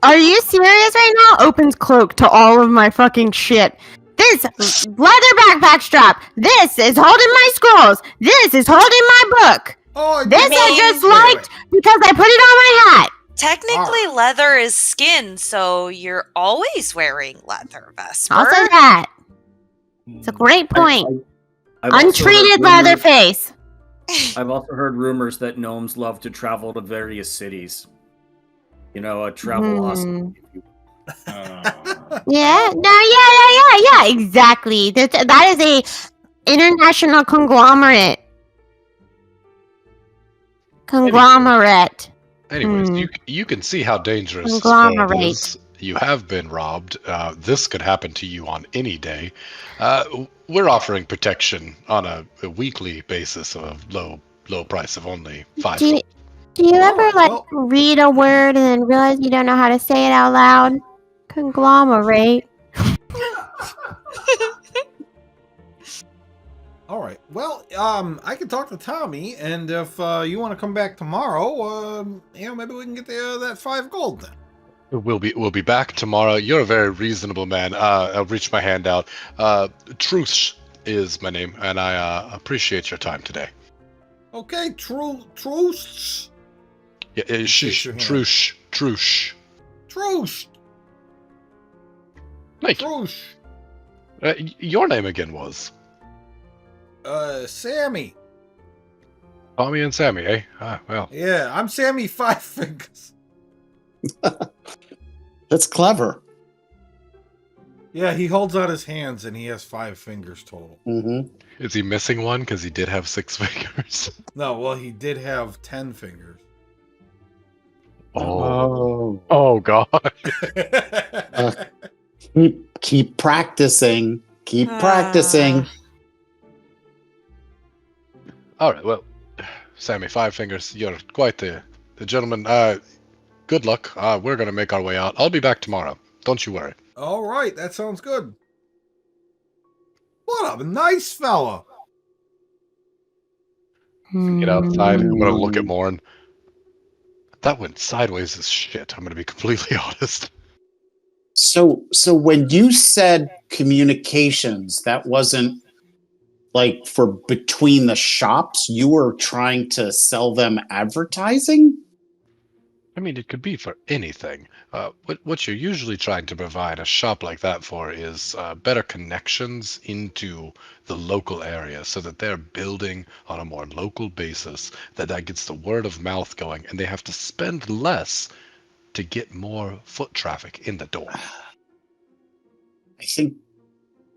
Are you serious right now? Opens cloak to all of my fucking shit. This leather backpack strap. This is holding my scrolls. This is holding my book. Oh, this I just liked because I put it on my hat. Technically, leather is skin, so you're always wearing leather, Vesper. Also that. It's a great point. Untreated leather face. I've also heard rumors that gnomes love to travel to various cities. A travel awesome. Yeah, yeah, exactly. That is a international conglomerate. Anyways, you can see how dangerous it is. You have been robbed. This could happen to you on any day. We're offering protection on a weekly basis of low price of only $5. Do you ever read a word and then realize you don't know how to say it out loud? Conglomerate. All right. Well, I can talk to Tommy, and if you want to come back tomorrow, maybe we can get that 5 gold then. We'll be back tomorrow. You're a very reasonable man. I'll reach my hand out. Truce is my name, and I appreciate your time today. Okay, Truce. Yeah, Truce. Truce. Thank you. Your name again was? Sammy. Tommy and Sammy, eh? Well. Yeah, I'm Sammy 5 Fingers. That's clever. Yeah, he holds out his hands and he has 5 fingers total. Mm-hmm. Is he missing one because he did have 6 fingers? No, well, he did have 10 fingers. Oh God. Keep practicing. Keep practicing. All right, well, Sammy, 5 fingers, you're quite the gentleman. Good luck. We're going to make our way out. I'll be back tomorrow. Don't you worry. All right, that sounds good. What a nice fella. Get outside. I'm gonna look at Hmm. Morn. That went sideways as shit. I'm gonna be completely honest. So when you said communications, that wasn't like for between the shops. You were trying to sell them advertising. I mean, it could be for anything. What you're usually trying to provide a shop like that for is better connections into the local area so that they're building on a more local basis, that gets the word of mouth going, and they have to spend less to get more foot traffic in the door. I think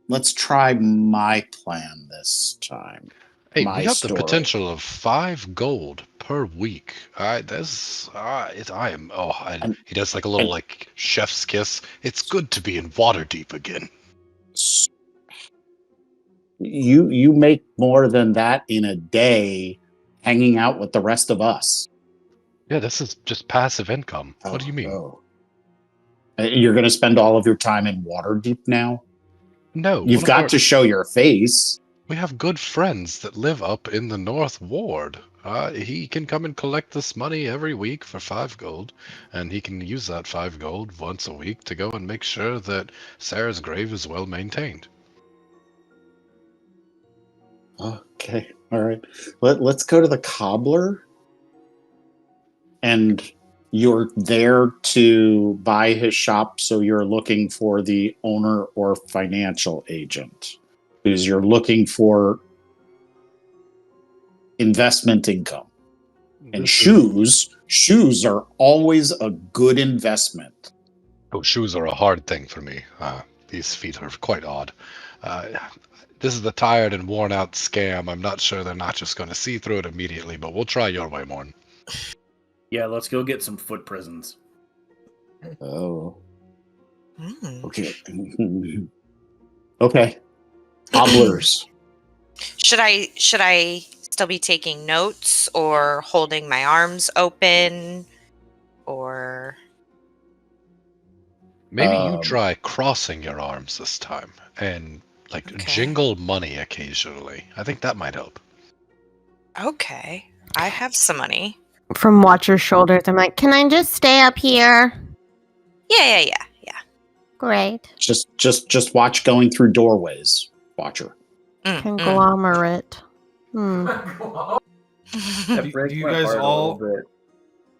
let's try my plan this time. Hey, we My have the story. potential of 5 gold per week. I am. And- he does like a little and- like chef's kiss. It's good to be in Waterdeep again. You make more than that in a day hanging out with the rest of us. Yeah, this is just passive income. What do you mean? Oh. You're going to spend all of your time in Waterdeep now? No, You've got to show your face. We have good friends that live up in the North Ward. He can come and collect this money every week for 5 gold, and he can use that 5 gold once a week to go and make sure that Sarah's grave is well maintained. Okay, all right. Let's go to the cobbler. And you're there to buy his shop, so you're looking for the owner or financial agent. Because you're looking for investment income. And shoes are always a good investment. Oh, shoes are a hard thing for me. These feet are quite odd. This is the tired and worn out scam. I'm not sure they're not just going to see through it immediately, but we'll try your way, Morn. Yeah, let's go get some foot prisons. Oh. Hmm. Okay. Okay. Cobblers. Should I still be taking notes or holding my arms open or Maybe you try crossing your arms this time and Okay. jingle money occasionally. I think that might help. Okay. I have some money. From Watcher's shoulders, I'm like, can I just stay up here? Yeah. Great. Just watch going through doorways. Watcher. Conglomerate. That Do breaks you my guys heart all- a little bit.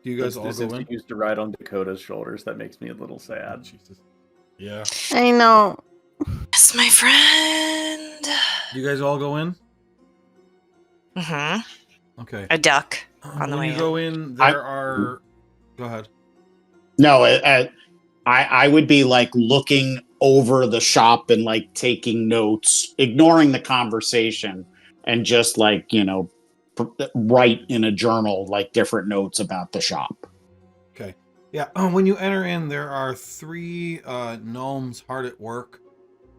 Do you guys all This go in? used to ride on Dakota's shoulders. That makes me a little sad. Jesus. Yeah. I know. Yes, my friend. Do you guys all go in? Mm-hmm. Okay. A duck on the When way you go in, there are. Go ahead. No, I would be like looking over the shop and like taking notes, ignoring the conversation, and just like, write in a journal like different notes about the shop. Okay. Yeah. When you enter in, there are 3 gnomes hard at work,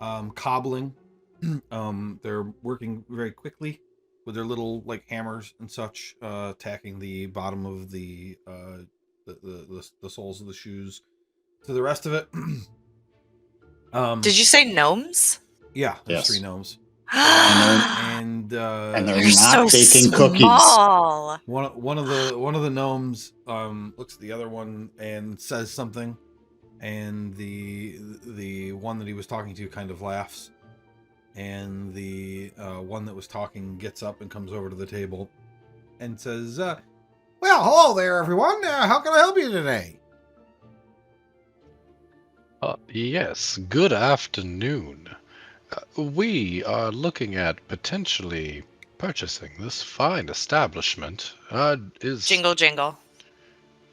cobbling. They're working very quickly with their little like hammers and such, tacking the bottom of the soles of the shoes to the rest of it. Did you say gnomes? Yeah, there's Yes. 3 gnomes. And And they're They're not so baking cookies. small. one of the gnomes looks at the other one and says something, and the one that he was talking to kind of laughs, and the one that was talking gets up and comes over to the table and says, well, hello there, everyone. How can I help you today? Yes, good afternoon. We are looking at potentially purchasing this fine establishment. Is Jingle, jingle.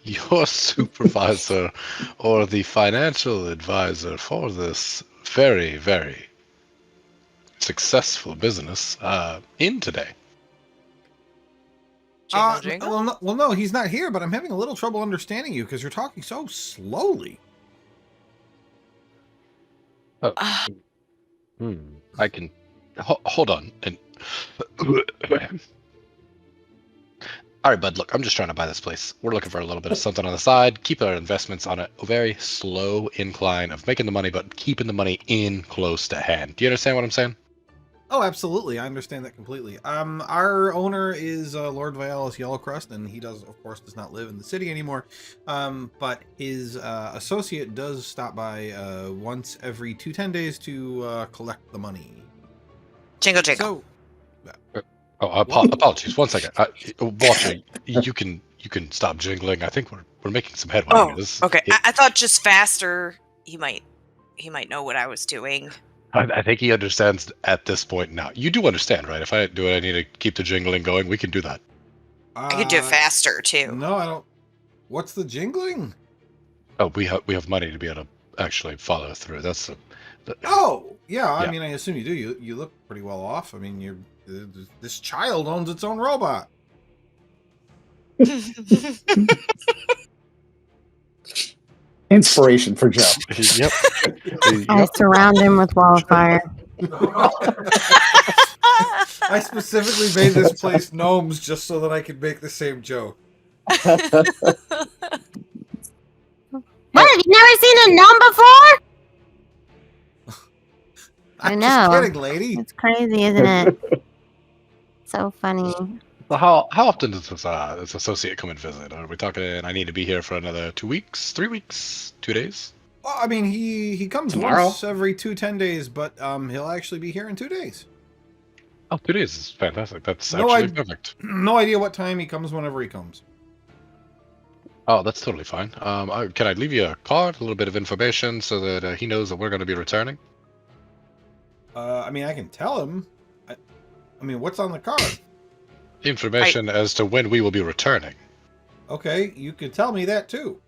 your supervisor or the financial advisor for this very, very successful business in today? Jingle, jingle. Well, no, he's not here, but I'm having a little trouble understanding you because you're talking so slowly. I can hold on. And all right, bud. Look, I'm just trying to buy this place. We're looking for a little bit of something on the side. Keep our investments on a very slow incline of making the money, but keeping the money in close to hand. Do you understand what I'm saying? Oh, absolutely. I understand that completely. Our owner is Lord Vialis Yellowcrest, and he does not live in the city anymore. But his associate does stop by once every 10 days to collect the money. Jingle, jingle. So, Apologies. 1 second. Walter, you can stop jingling. I think we're making some headway here. Okay. I thought just faster. He might know what I was doing. I think he understands at this point now. You do understand, right? If I do what I need to keep the jingling going, we can do that. I could do it faster too. No, I don't. What's the jingling? Oh, we have money to be able to actually follow through. That's Oh, yeah. I Yeah. mean, I assume you do. You look pretty well off. I mean, this child owns its own robot. Inspiration for Joe. Yep. I surround him with wall of fire. I specifically made this place gnomes just so that I could make the same joke. What? Have you never seen a gnome before? I'm know. just kidding, lady. It's crazy, isn't it? So funny. Well, how often does this associate come and visit? Are we talking? I need to be here for another 2 weeks, 3 weeks, 2 days. Well, I mean, he comes Tomorrow? once every 10 days, but he'll actually be here in 2 days. Oh, 2 days is fantastic. That's No, actually perfect. No idea what time he comes. Whenever he comes. Oh, that's totally fine. Can I leave you a card, a little bit of information, so that he knows that we're going to be returning? I mean, I can tell him. I mean, what's on the card? Information as to when we will be returning. Okay, you could tell me that too.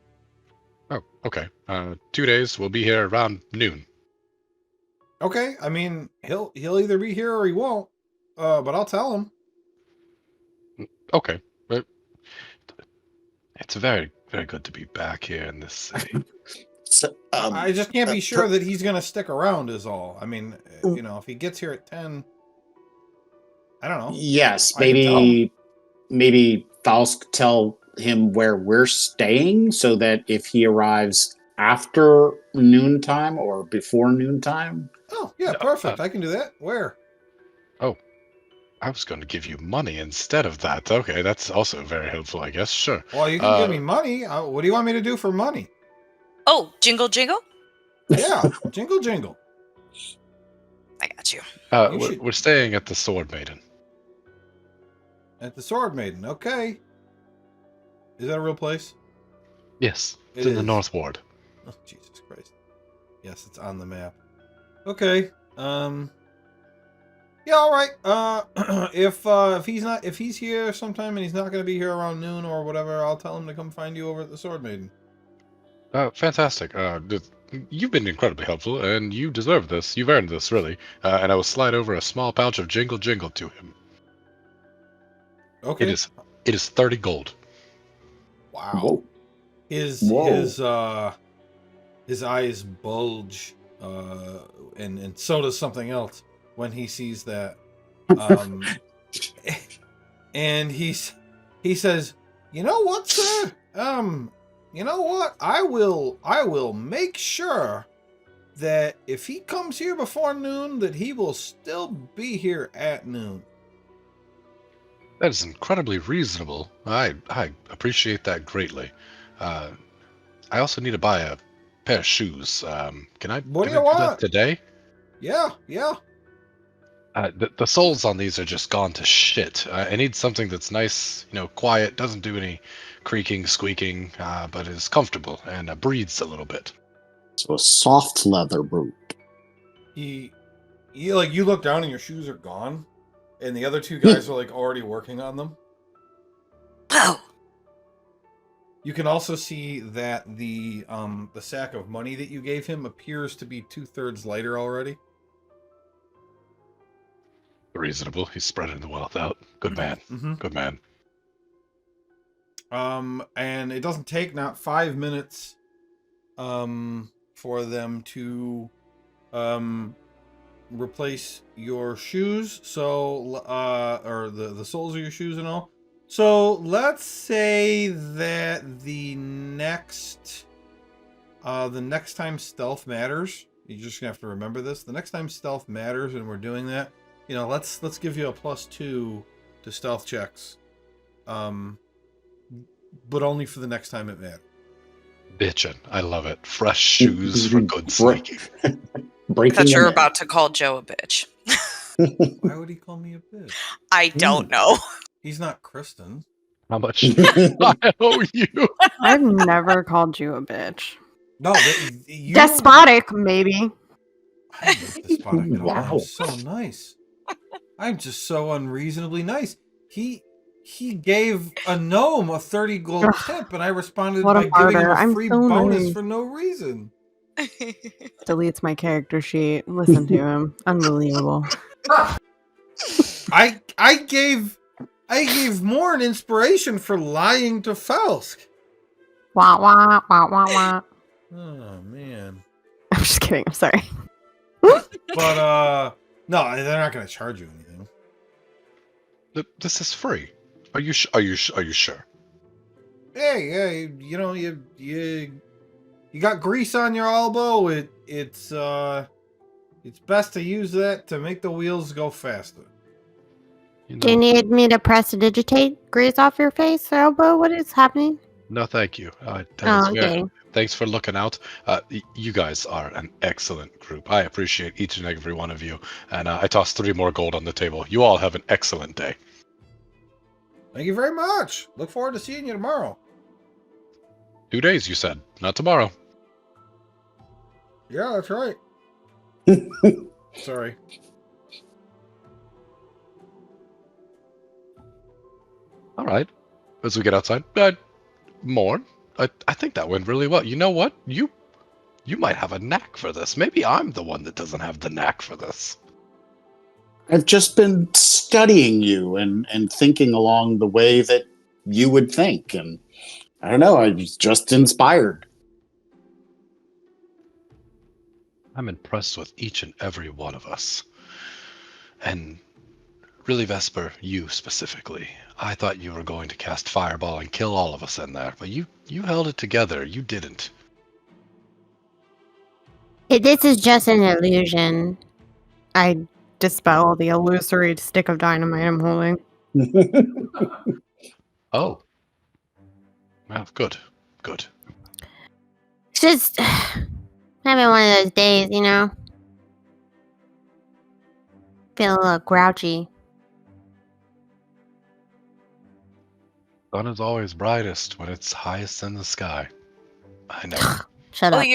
Oh, okay. 2 days. We'll be here around noon. Okay, I mean, he'll either be here or he won't. But I'll tell him. Okay. But it's very, very good to be back here in this city. So, I just can't be sure that he's gonna stick around. Is all. I mean, you know, if he gets here at 10, I don't know. Yes, I can maybe Faust tell him where we're staying so that if he arrives after noontime or before noontime. Oh, yeah, perfect. I can do that. Where? Oh, I was going to give you money instead of that. Okay, that's also very helpful, I guess. Sure. Well, you can give me money. What do you want me to do for money? Oh, jingle, jingle. Yeah, jingle, jingle. I got you. We're staying at the Sword Maiden. At the Sword Maiden. Okay. Is that a real place? Yes, it's It in the is. North Ward. Oh, Jesus Christ. Yes, it's on the map. Okay. Yeah, all right. If he's here sometime and he's not going to be here around noon or whatever, I'll tell him to come find you over at the Sword Maiden. Fantastic. You've been incredibly helpful, and you deserve this. You've earned this, really. And I will slide over a small pouch of Jingle Jingle to him. Okay. It is 30 gold. Wow. Whoa. His eyes bulge, and so does something else when he sees that. And he says, "You know what, sir? You know what? I will make sure that if he comes here before noon, that he will still be here at noon." That is incredibly reasonable. I appreciate that greatly. I also need to buy a pair of shoes. Can I What do do you that want? today? Yeah. The soles on these are just gone to shit. I need something that's nice, quiet, doesn't do any creaking, squeaking, but is comfortable and breathes a little bit. So a soft leather boot. You look down and your shoes are gone, and the other two guys are like already working on them. Oh. You can also see that the sack of money that you gave him appears to be 2/3 lighter already. Reasonable. He's spreading the wealth out. Good man. Mm-hmm. Good man. And it doesn't take not 5 minutes for them to replace your shoes, so or the soles of your shoes and all. So let's say that the next time stealth matters, you're just gonna have to remember this. The next time stealth matters and we're doing that, let's give you a +2 to stealth checks, but only for the next time it matters. Bitchin'. I love it. Fresh shoes for good sneaking. I Breaking thought you were them in. about to call Joe a bitch. Why would he call me a bitch? I don't know. He's not Kristen. How much I owe you? I've never called you a bitch. No, you Despotic, maybe. I'm not despotic at all. Wow. I'm so nice. I'm just so unreasonably nice. He gave a gnome a 30 gold Ugh, tip, and I responded what a by giving him martyr. a I'm free so bonus nice. for no reason. Deletes my character sheet. Listen to him. Unbelievable. I gave more an inspiration for lying to Felsk. Wah, wah, wah, wah, wah. Oh man. I'm just kidding. I'm sorry. But no, they're not going to charge you anything. This is free. Are you sure? Hey, you got grease on your elbow. It's best to use that to make the wheels go faster. Do you need me to prestidigitate grease off your face or elbow? What is happening? No, thank you. Okay. Thanks for looking out. You guys are an excellent group. I appreciate each and every one of you. And I tossed 3 more gold on the table. You all have an excellent day. Thank you very much. Look forward to seeing you tomorrow. 2 days, you said, not tomorrow. Yeah, that's right. Sorry. All right. As we get outside, more. I think that went really well. You know what? You might have a knack for this. Maybe I'm the one that doesn't have the knack for this. I've just been studying you and thinking along the way that you would think. And I don't know, I was just inspired. I'm impressed with each and every one of us. And really, Vesper, you specifically. I thought you were going to cast Fireball and kill all of us in there, but you held it together. You didn't. This is just an illusion. I dispel the illusory stick of dynamite I'm holding. Oh. Well, good. Good. It's just having one of those days, you know? Feel a little grouchy. Sun is always brightest when it's highest in the sky. I know. Shut up.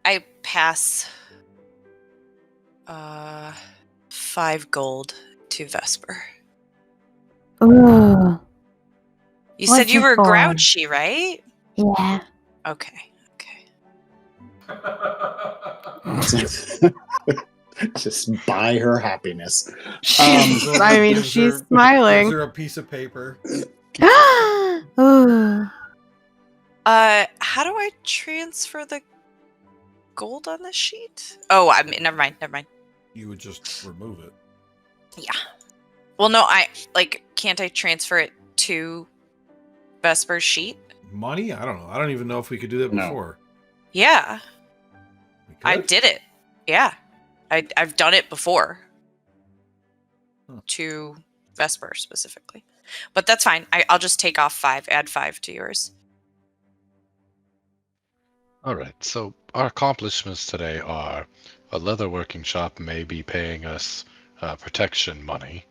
I pass 5 gold to Vesper. Ooh. You What's said you it were for? grouchy, right? Yeah. Okay. Just buy her happiness. I mean, she's smiling. Gives her a piece of paper. Ooh. How do I transfer the gold on this sheet? Oh, never mind. You would just remove it. Yeah. Well, no, can't I transfer it to Vesper's sheet? Money? I don't know. I don't even know if we could do that No. before. Yeah. We I could? did it. Yeah. I've done it before. Huh. To Vesper specifically. But that's fine. I'll just take off 5, add 5 to yours. All right. So our accomplishments today are a leatherworking shop may be paying us protection money.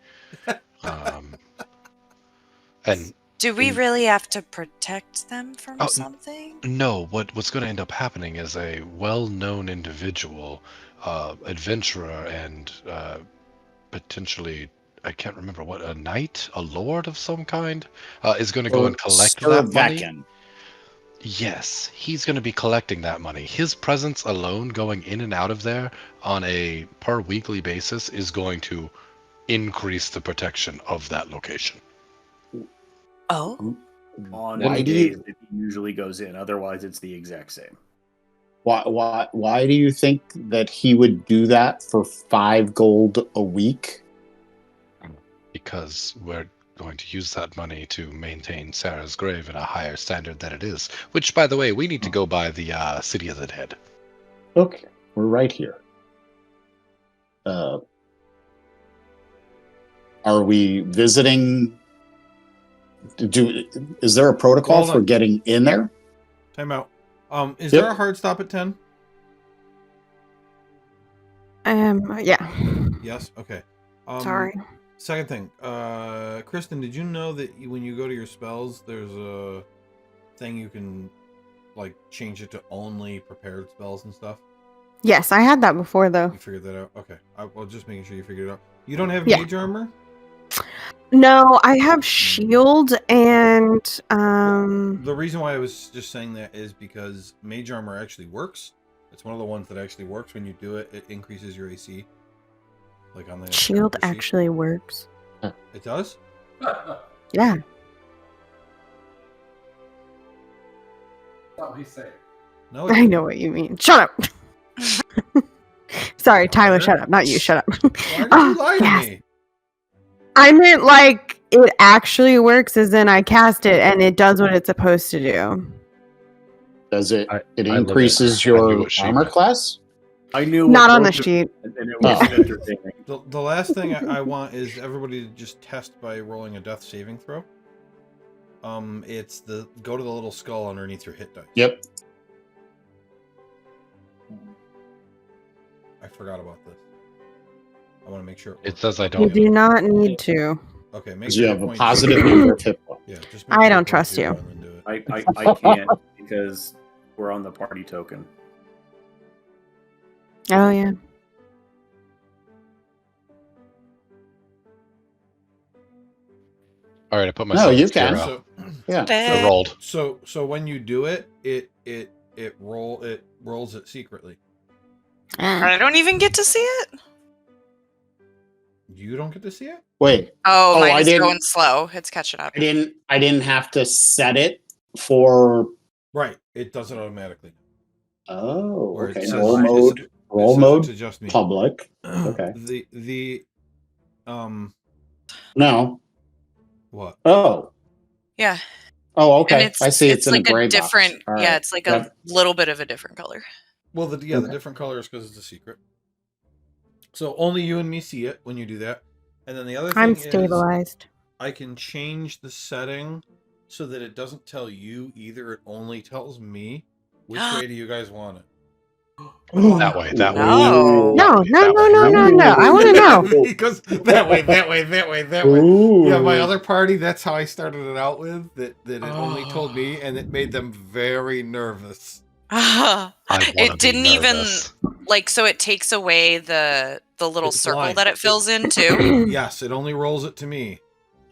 And Do we really have to protect them from something? no, what's going to end up happening is a well-known individual, adventurer, and potentially, I can't remember what, a knight, a lord of some kind, is going to go and collect that money. Vecin. Yes, he's going to be collecting that money. His presence alone going in and out of there on a per weekly basis is going to increase the protection of that location. Oh. On Why the do you- days that he usually goes in. Otherwise, it's the exact same. Why do you think that he would do that for 5 gold a week? Because we're going to use that money to maintain Sarah's grave in a higher standard than it is. Which, by the way, we need to go by the City of the Dead. Okay, we're right here. Are we visiting? Is there a protocol Hold for on. getting in there? Time out. Is Yep. there a hard stop at 10? Yeah. Yes. Okay. Sorry. Second thing, Kristen, did you know that when you go to your spells, there's a thing you can like change it to only prepared spells and stuff? Yes, I had that before though. You figured that out. Okay. Well, just making sure you figured it out. You don't have Yeah. mage armor? No, I have shield and The reason why I was just saying that is because mage armor actually works. It's one of the ones that actually works. When you do it, it increases your AC. Like on the shield character sheet. actually works. It does? Yeah. That's what he's saying. No, I know what you mean. Shut up. Sorry, Tyler, Liar. shut up. Not you, shut up. Why did you lie to Yes. me? I meant like it actually works as in I cast it and it does what it's supposed to do. Does it? It I increases I knew your what she armor meant. class? I knew Not what on the both of- sheet. and it was Oh. entertaining. The last thing I want is everybody to just test by rolling a death saving throw. It's go to the little skull underneath your hit dice. Yep. I forgot about this. I want to make sure It works. says I You don't. do not need to. Okay, make Because sure you have a point positive zero. number of hit points. Yeah, just I make don't point trust zero you. and then do it. I can't because we're on the party token. Oh yeah. All right, I put No, myself you at can. zero. Yeah. I rolled. So when you do it, it rolls it secretly. I don't even get to see it. You don't get to see it? Wait. Oh, Oh, mine I is didn't- going slow. It's catching up. I didn't have to set it for. Right. It does it automatically. Oh, Or it okay. says- Roll it mode. says- Roll it says mode. it's just me. Public. Okay. The No. what? Oh. Yeah. Oh, And okay. I see. It's in like a gray different. box. All Yeah, right. it's like Yep. a little bit of a different color. Well, the Okay. different colors because it's a secret. So only you and me see it when you do that. And then the other thing I'm is stabilized. I can change the setting so that it doesn't tell you either. It only tells me. Which way do you guys want it? That way. That way. No. No. way. I want to know. Because that way. Ooh. Yeah, my other party, that's how I started it out with. That it only told me, and it made them very nervous. I wanna It be didn't even nervous. like so it takes away the little It's circle blind. that it fills in too. Yes, it only rolls it to me.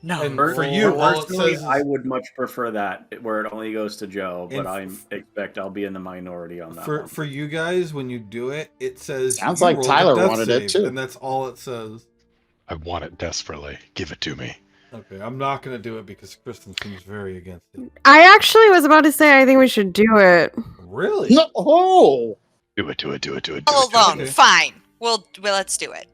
No. And Per- for you, all it personally, says is, I would much prefer that where it only goes to Joe, but And I expect I'll be in the minority on that one. for you guys, when you do it, it says Sounds you like rolled a Tyler death wanted it, save, too. and that's all it says. I want it desperately. Give it to me. Okay, I'm not gonna do it because Kristen seems very against it. I actually was about to say I think we should do it. Really? No. Oh. Do it. Do it. Do it. Do it. All Do it. along. Okay. Fine. Well, let's do it.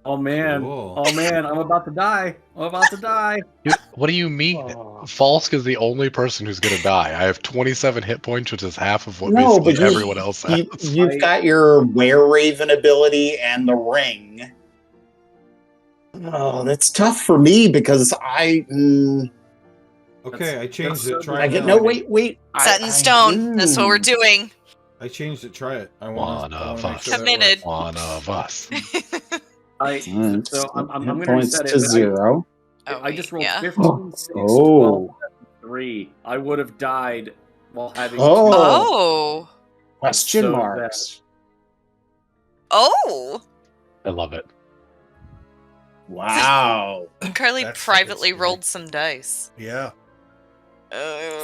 Oh man! Cool. Oh man! I'm about to die! I'm about to die! Dude, what do you mean? Oh. Falsk is the only person who's gonna die. I have 27 hit points, which is half of what No, basically but you- everyone else has. You've got your Were-Raven ability and the ring. Oh, that's tough for me because Okay, I changed that's it. so Try I it get now. no wait. Set in stone. That's what we're doing. I changed it. Try it. I One want of to make us. sure that Committed. works. One of us. So I'm hit gonna points reset it. to but 0. I just rolled yeah. 15, 6, Oh. 12, 3. I would have died while having Oh. Oh. Question So marks. Oh. I love it. Wow. Carly That's privately fucking rolled some dice. Yeah.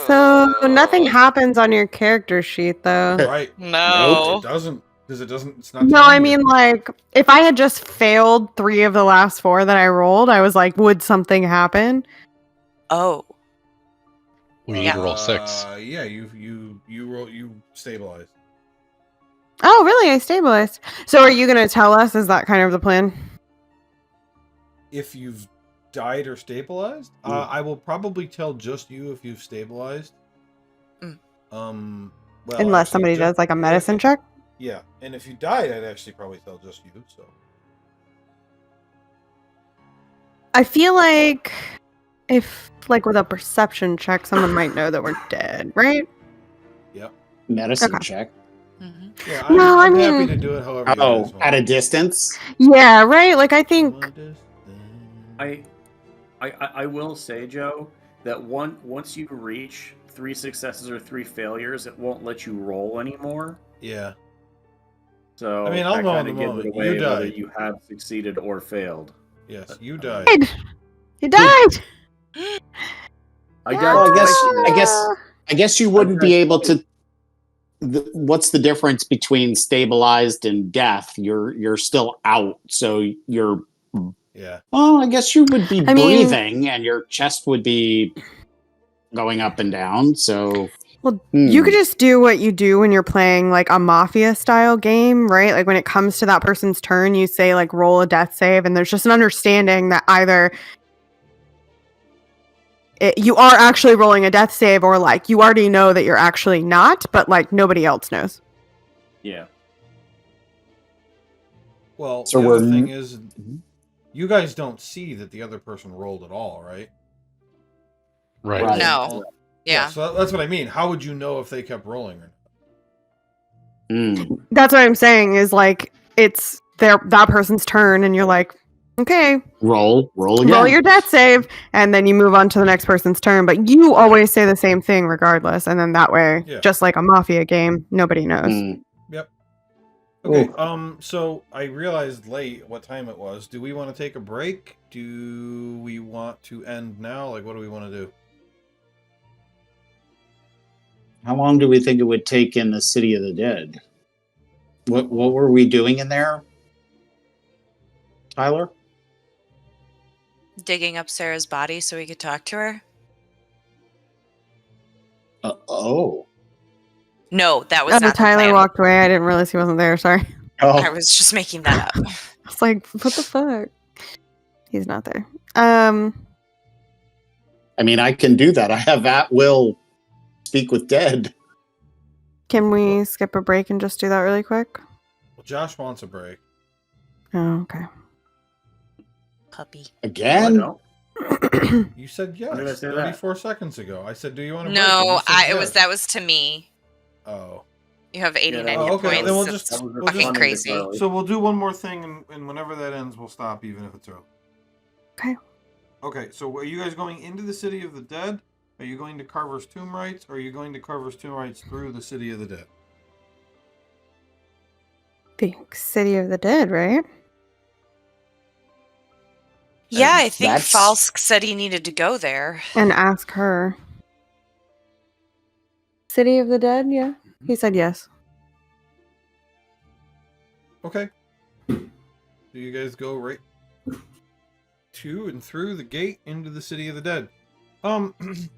So nothing happens on your character sheet though. Right. No. It doesn't. Because it doesn't. It's not. No, telling I you. mean like if I had just failed 3 of the last 4 that I rolled, I was like, would something happen? Oh. We need to roll 6. Yeah, you roll. You stabilize. Oh, really? I stabilized. So are you going to tell us? Is that kind of the plan? If you've died or stabilized, I will probably tell just you if you've stabilized. Mm. Well, Unless actually, somebody does like a medicine check? Yeah, and if you died, I'd actually probably tell just you. So I feel like if, like, with a perception check, someone might know that we're dead, right? Yep. Medicine Okay. check. Mhm. Yeah, No, I'm I happy mean- to do it however you Oh, guys want. at a distance? Yeah, right? Like, I think... I will say, Joe, that once you reach 3 successes or 3 failures, it won't let you roll anymore. Yeah. So I mean, I'll that know in kind the of gives it moment. away You whether died. you have succeeded or failed. Yes, you I mean, died. You died! I died Well, twice. in that. I guess you wouldn't be able to. What's the difference between stabilized and death? You're still out, so you're. Yeah. Well, I guess you would be I mean- breathing, and your chest would be going up and down. So, Well, you could just do what you do when you're playing like a mafia style game, right? Like when it comes to that person's turn, you say like roll a death save, and there's just an understanding that either you are actually rolling a death save or like you already know that you're actually not, but like nobody else knows. Yeah. Well, So the we're- other thing is, you guys don't see that the other person rolled at all, right? Right. Right. No. Yeah. So that's what I mean. How would you know if they kept rolling or not? That's what I'm saying is like it's that person's turn, and you're like, okay, roll again. roll your death save, and then you move on to the next person's turn. But you always say the same thing regardless, and then that way, Yeah. just like a mafia game, nobody knows. Yep. Okay. Ooh. So I realized late what time it was. Do we want to take a break? Do we want to end now? Like, what do we want to do? How long do we think it would take in the City of the Dead? What were we doing in there, Tyler? Digging up Sarah's body so we could talk to her. Oh. No, that was not the Tyler plan. walked away. I didn't realize he wasn't there. Sorry. I was just making that up. I was like, what the fuck? He's not there. I mean, I can do that. I have at will speak with dead. Can we skip a break and just do that really quick? Well, Josh wants a break. Oh, okay. Puppy. Again? No. You said yes When did I say that? 34 seconds ago. I said, "Do you want a break?" No, And you said yes. that was to me. Oh. You have 89 that hit was- okay, points. then we'll It's just- That was we'll fucking just- crazy. Charlie. So we'll do one more thing, and whenever that ends, we'll stop, even if it's early. Okay. Okay. So are you guys going into the City of the Dead? Are you going to Carver's Tomb Rites? Or are you going to Carver's Tomb Rites through the City of the Dead? The City of the Dead, right? Yeah, And I think that's- Falsk said he needed to go there. And ask her. City of the Dead, yeah. He said yes. Okay. So you guys go right to and through the gate into the City of the Dead.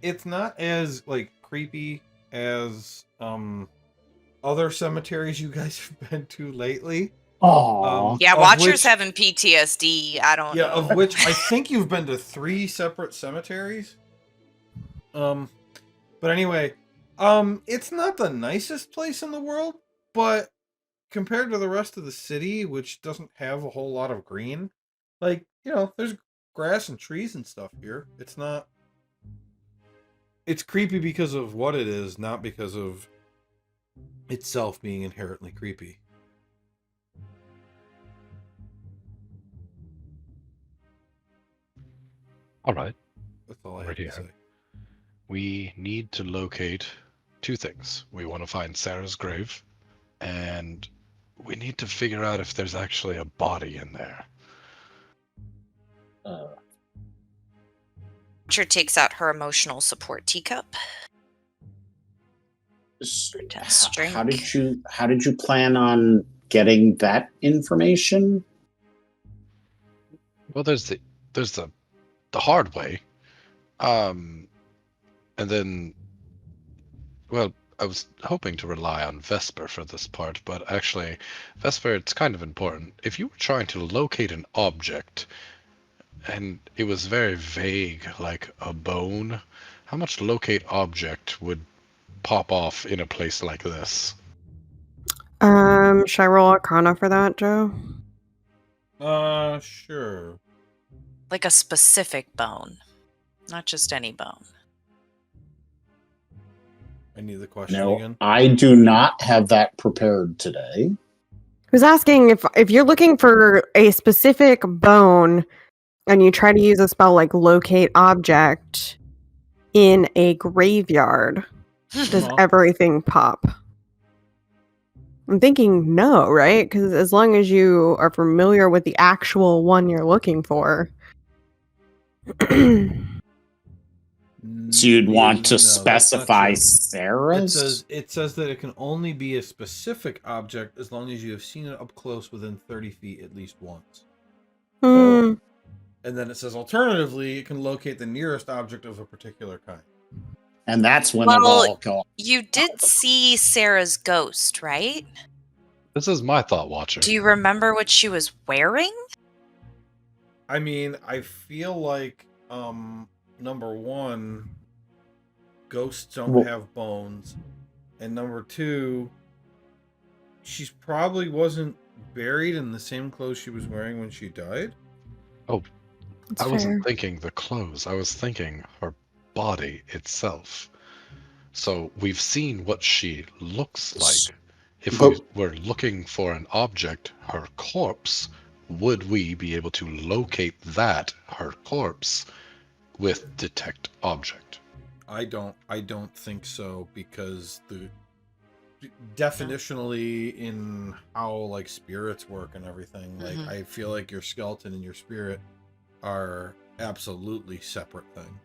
It's not as like creepy as other cemeteries you guys have been to lately. Oh. Yeah, Of Watchers which- having PTSD. I don't Yeah, know. of which I think you've been to 3 separate cemeteries. But anyway, it's not the nicest place in the world, but compared to the rest of the city, which doesn't have a whole lot of green, like, there's grass and trees and stuff here. It's not. It's creepy because of what it is, not because of itself being inherently creepy. All right. That's all I Right have to here. say. We need to locate 2 things. We want to find Sarah's grave, and we need to figure out if there's actually a body in there. Watcher takes out her emotional support teacup. Test drink. How did you plan on getting that information? Well, there's the hard way, and then, well, I was hoping to rely on Vesper for this part, but actually, Vesper, it's kind of important. If you were trying to locate an object, and it was very vague, like a bone, how much locate object would pop off in a place like this? Should I roll Arcana for that, Joe? Sure. Like a specific bone, not just any bone. I need the question No, again. I do not have that prepared today. I was asking if you're looking for a specific bone and you try to use a spell like locate object in a graveyard, does Uh-huh. everything pop? I'm thinking no, right? Because as long as you are familiar with the actual one you're looking for. So you'd want to No, that's not specify true. Sarah's? It says that it can only be a specific object as long as you have seen it up close within 30 feet at least once. Hmm. And then it says alternatively, it can locate the nearest object of a particular kind. And that's when it Well, all goes. you did see Sarah's ghost, right? This is my thought watcher. Do you remember what she was wearing? I mean, I feel like number one, ghosts don't Well- have bones, and number two, she's probably wasn't buried in the same clothes she was wearing when she died. That's I wasn't fair. thinking the clothes. I was thinking her body itself. So we've seen what she looks like. If we But- were looking for an object, her corpse, would we be able to locate that, her corpse, with detect object? I don't think so, because the definitionally in how like spirits work and everything, like Mhm. I feel like your skeleton and your spirit are absolutely separate things.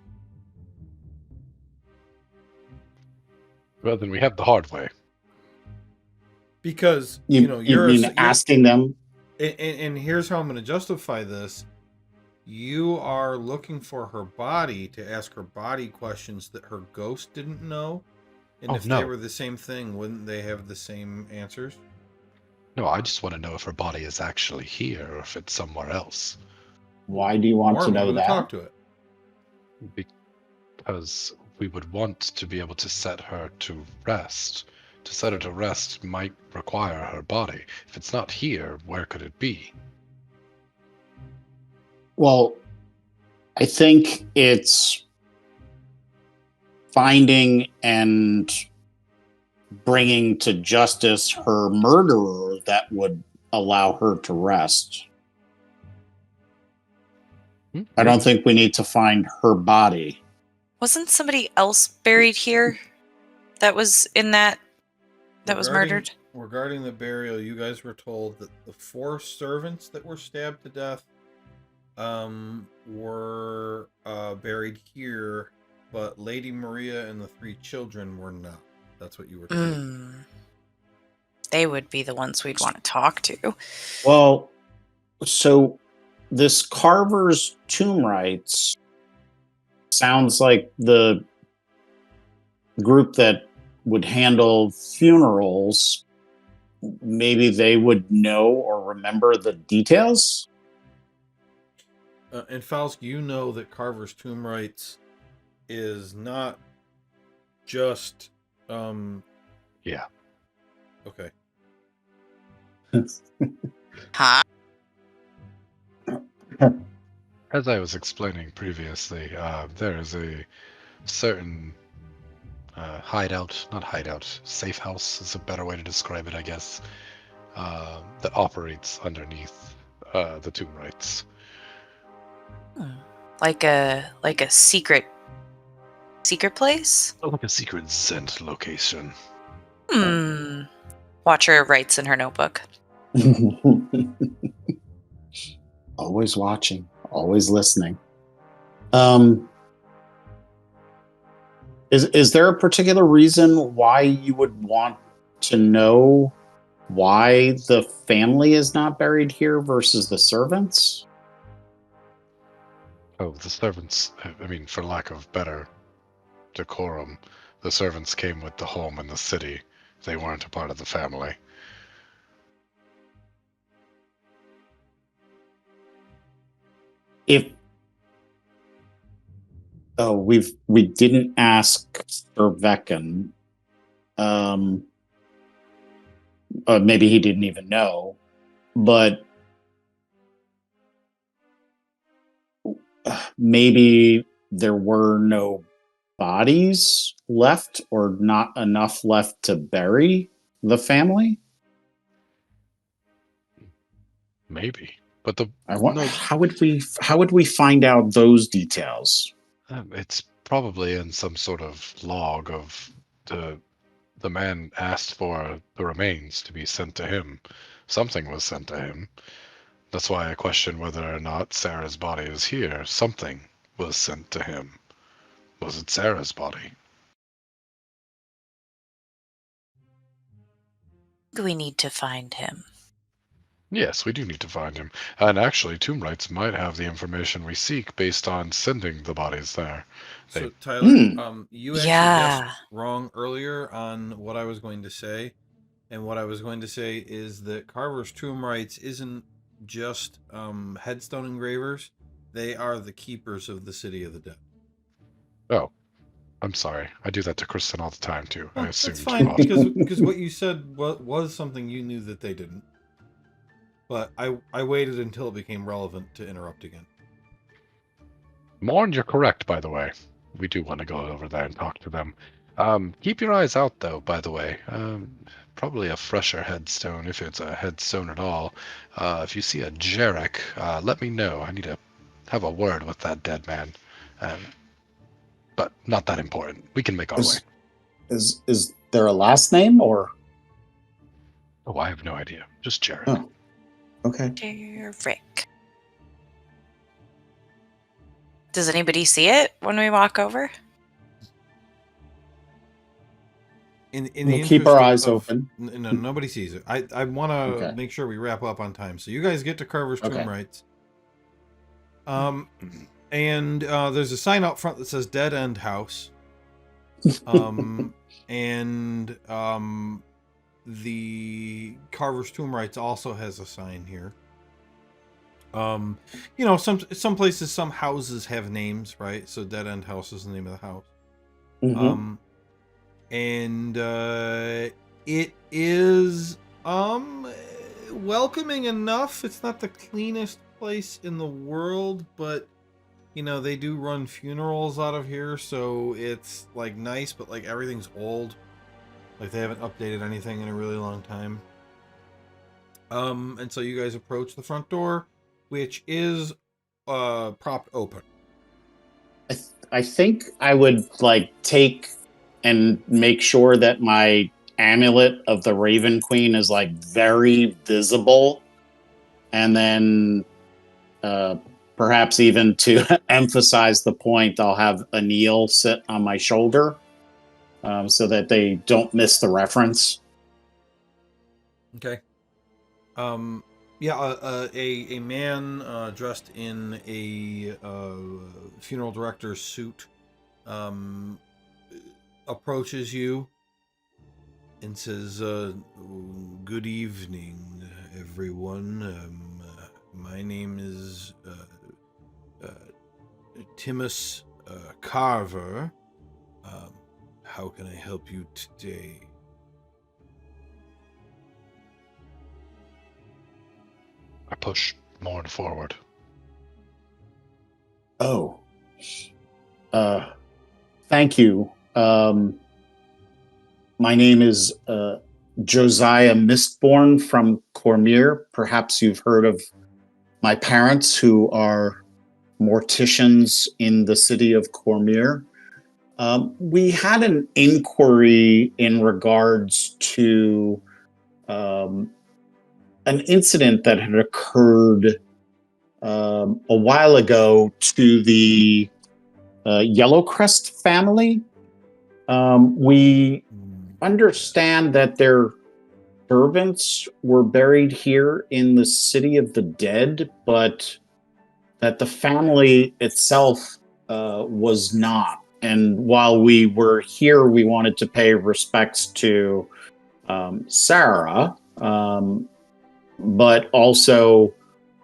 Well, then we have the hard way. Because You, know you mean asking them? and here's how I'm going to justify this. You are looking for her body to ask her body questions that her ghost didn't know. And Oh, if no. they were the same thing, wouldn't they have the same answers? No, I just want to know if her body is actually here or if it's somewhere else. Why do you want Warren, to why know would we that? talk to it? Because we would want to be able to set her to rest. To set her to rest might require her body. If it's not here, where could it be? Well, I think it's finding and bringing to justice her murderer that would allow her to rest. I don't think we need to find her body. Wasn't somebody else buried here that was in that was murdered? Regarding the burial, you guys were told that the 4 servants that were stabbed to death were buried here, but Lady Maria and the 3 children were not. That's what you were told. They would be the ones we'd want to talk to. Well, so this Carver's tomb rites sounds like the group that would handle funerals. Maybe they would know or remember the details. And Falsk, you know that Carver's tomb rites is not just Yeah. okay. Huh? As I was explaining previously, there is a certain safe house is a better way to describe it, I guess, that operates underneath the tomb rites. Like a secret place? Like a secret Zent location. Watcher writes in her notebook. Always watching, always listening. Is there a particular reason why you would want to know why the family is not buried here versus the servants? Oh, the servants, I mean, for lack of better decorum, the servants came with the home in the city. They weren't a part of the family. We didn't ask Sir Vecken. Maybe he didn't even know, but maybe there were no bodies left or not enough left to bury the family? Maybe. But No. How would we find out those details? It's probably in some sort of log of the man asked for the remains to be sent to him. Something was sent to him. That's why I question whether or not Sarah's body is here. Something was sent to him. Was it Sarah's body? We need to find him. Yes, we do need to find him. And actually, Tomb Rights might have the information we seek based on sending the bodies there. So, Tyler, you actually Yeah. guessed wrong earlier on what I was going to say. And what I was going to say is that Carver's Tomb Rights isn't just headstone engravers. They are the keepers of the City of the Dead. Oh, I'm sorry. I do that to Kristen all the time, too. I assumed. That's fine, because what you said was something you knew that they didn't. But I waited until it became relevant to interrupt again. Morn, you're correct, by the way. We do want to go over there and talk to them. Keep your eyes out, though, by the way. Probably a fresher headstone, if it's a headstone at all. If you see a Jarek, let me know. I need to have a word with that dead man. But not that important. We can make our way. Is there a last name, or? Oh, I have no idea. Just Jarek. Oh, okay. Jarek. Does anybody see it when we walk over? In We'll the keep our eyes open. No, nobody sees it. I want to make sure we wrap up on time. So you guys get to Carver's Tomb Rights. And there's a sign out front that says Dead End House. And the Carver's Tomb Rights also has a sign here. Some places, some houses have names, right? So Dead End House is the name of the house. Mm-hmm. And it is welcoming enough. It's not the cleanest place in the world, but they do run funerals out of here, so it's like nice, but like everything's old. Like they haven't updated anything in a really long time. And so you guys approach the front door, which is propped open. I think I would take and make sure that my amulet of the Raven Queen is very visible, and then perhaps even to emphasize the point, I'll have Anil sit on my shoulder so that they don't miss the reference. Okay. A man dressed in a funeral director's suit approaches you and says, "Good evening, everyone. My name is Timus Carver. How can I help you today?" I push Morn forward. Oh. Thank you. My name is Josiah Mistborn from Cormier. Perhaps you've heard of my parents, who are morticians in the city of Cormier. We had an inquiry in regards to an incident that had occurred a while ago to the Yellowcrest family. We understand that their servants were buried here in the City of the Dead, but that the family itself was not. And while we were here, we wanted to pay respects to Sarah, but also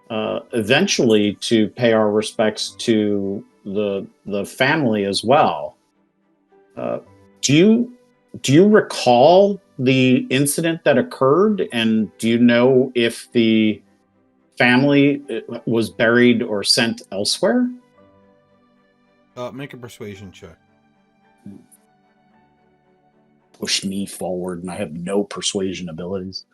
eventually to pay our respects to the family as well. Do you recall the incident that occurred, and do you know if the family was buried or sent elsewhere? Make a persuasion check. Push me forward, and I have no persuasion abilities.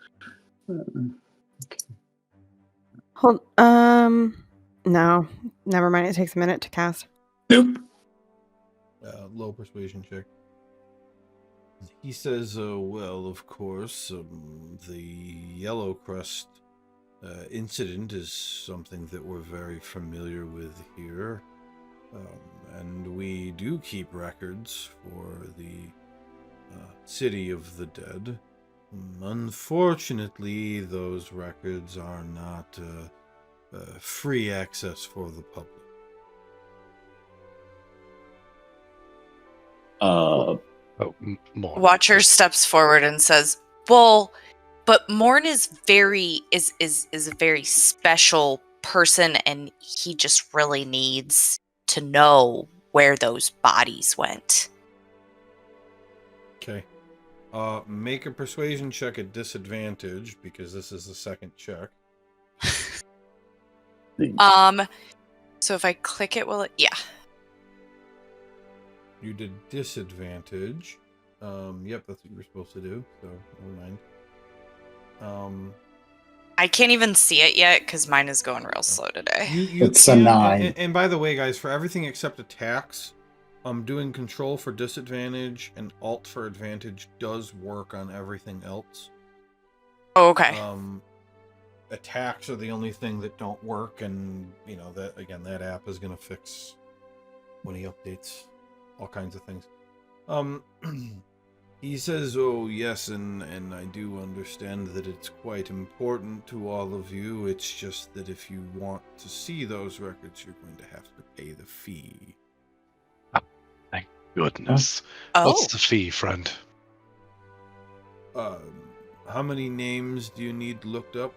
Hold. No. Never mind. It takes a minute to cast. Nope. Low persuasion check. He says, well, of course, the Yellow Crest incident is something that we're very familiar with here. And we do keep records for the City of the Dead. Unfortunately, those records are not free access for the public. Morn. Watcher steps forward and says, "Well, but Morn is a very special person, and he just really needs to know where those bodies went." Okay. Make a persuasion check at disadvantage because this is the second check. So if I click it, will it? Yeah. You did disadvantage. Yep, that's what you were supposed to do. So never mind. I can't even see it yet because mine is going real slow today. It's a 9. And by the way, guys, for everything except attacks, doing control for disadvantage and alt for advantage does work on everything else. Oh, okay. Attacks are the only thing that don't work, and that app is going to fix when he updates all kinds of things. He says, oh yes, and I do understand that it's quite important to all of you. It's just that if you want to see those records, you're going to have to pay the fee. Thank goodness. Oh. What's the fee, friend? How many names do you need looked up?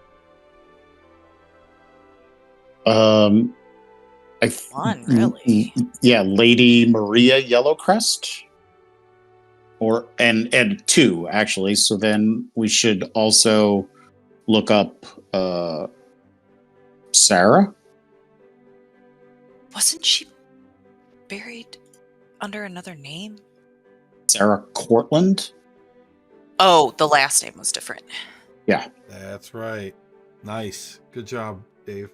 One, really? Yeah, Lady Maria Yellowcrest. And 2, actually. So then we should also look up Sarah. Wasn't she buried under another name? Sarah Cortland. Oh, the last name was different. Yeah. That's right. Nice. Good job, Dave.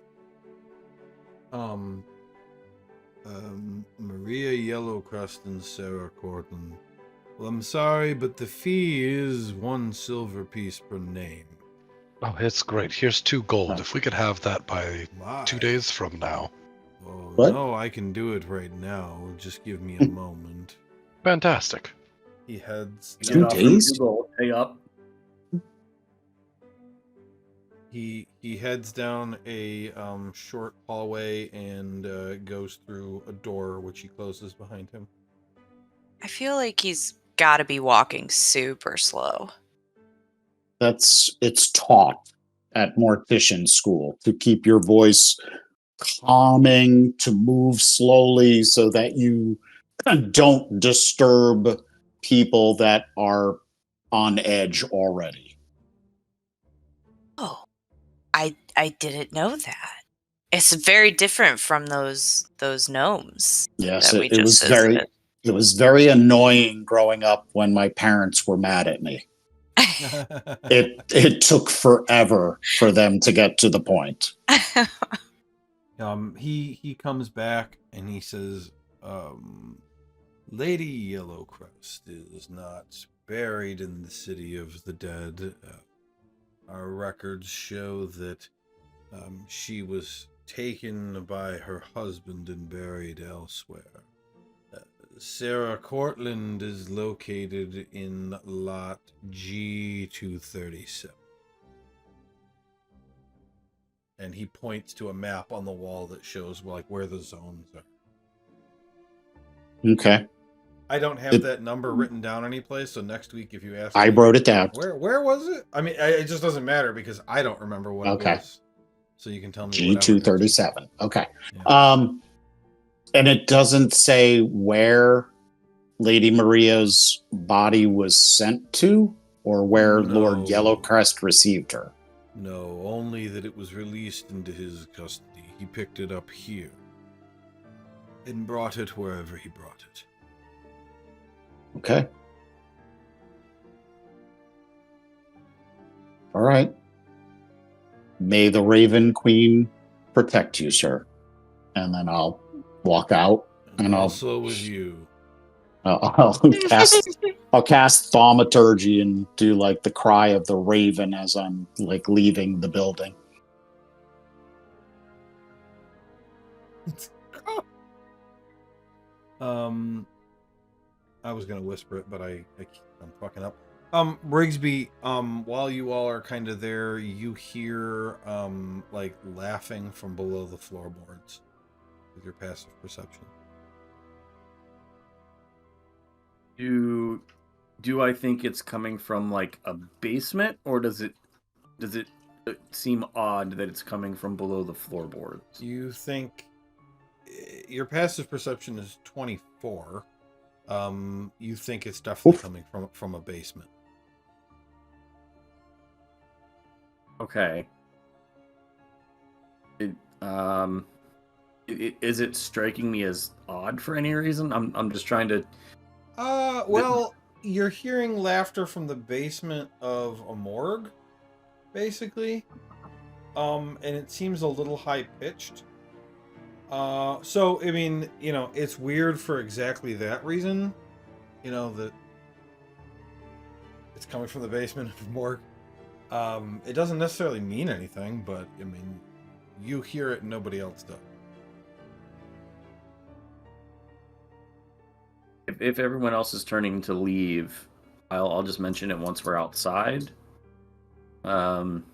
Maria Yellowcrest and Sarah Cortland. Well, I'm sorry, but the fee is 1 silver piece per name. Oh, it's great. Here's 2 gold. If we could have that by 2 days from now. Oh, what? No, I can do it right now. Just give me a moment. Fantastic. He heads 2 days? Pay up. He heads down a short hallway and goes through a door, which he closes behind him. I feel like he's got to be walking super slow. It's taught at mortician school to keep your voice calming, to move slowly so that you don't disturb people that are on edge already. Oh, I didn't know that. It's very different from those gnomes. Yes, that we it was just very visited. it was very annoying growing up when my parents were mad at me. It took forever for them to get to the point. He comes back and he says, Lady Yellowcrest is not buried in the City of the Dead. Our records show that she was taken by her husband and buried elsewhere. Sarah Cortland is located in lot G237. And he points to a map on the wall that shows where the zones are. Okay. I don't have that number written down anyplace, so next week if you ask I me, wrote it down. Where was it? I mean, it just doesn't matter because I don't remember what it was. So you can tell me G237. Okay. Yeah. And it doesn't say where Lady Maria's body was sent to or where Lord Yellowcrest received her. No, only that it was released into his custody. He picked it up here. and brought it wherever he brought it. Okay. All right. May the Raven Queen protect you, sir. And then I'll walk out, and also with you. I'll cast thaumaturgy and do like the cry of the raven as I'm like leaving the building. I was gonna whisper it, but I'm fucking up. Brigsby, while you all are kind of there, you hear like laughing from below the floorboards with your passive perception. Do I think it's coming from like a basement, or does it seem odd that it's coming from below the floorboards? You think your passive perception is 24. You think it's definitely coming from a basement. Okay. Is it striking me as odd for any reason? I'm just trying to. Well, you're hearing laughter from the basement of a morgue, basically. And it seems a little high pitched. So I mean, it's weird for exactly that reason. That it's coming from the basement of a morgue. It doesn't necessarily mean anything, but I mean, you hear it and nobody else does. If everyone else is turning to leave, I'll just mention it once we're outside. And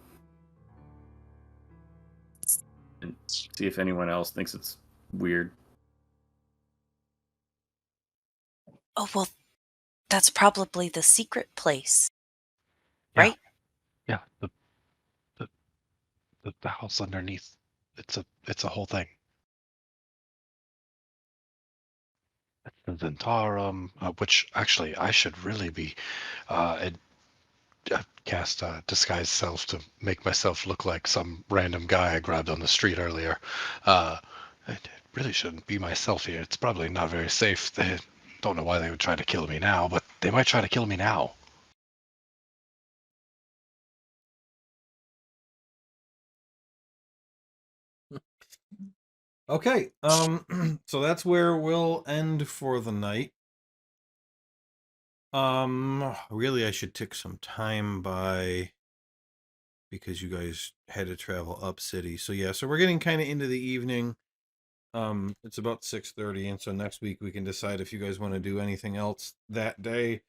see if anyone else thinks it's weird. Oh, well, that's probably the secret place. Yeah. Right? Yeah, the house underneath. It's a whole thing. It's the Zentarum, which actually I should really be cast disguise self to make myself look like some random guy I grabbed on the street earlier. I really shouldn't be myself here. It's probably not very safe. They don't know why they would try to kill me now, but they might try to kill me now. Okay, so that's where we'll end for the night. Really, I should take some time because you guys had to travel up city. So yeah, so we're getting kind of into the evening. It's about 6:30, and so next week we can decide if you guys want to do anything else that day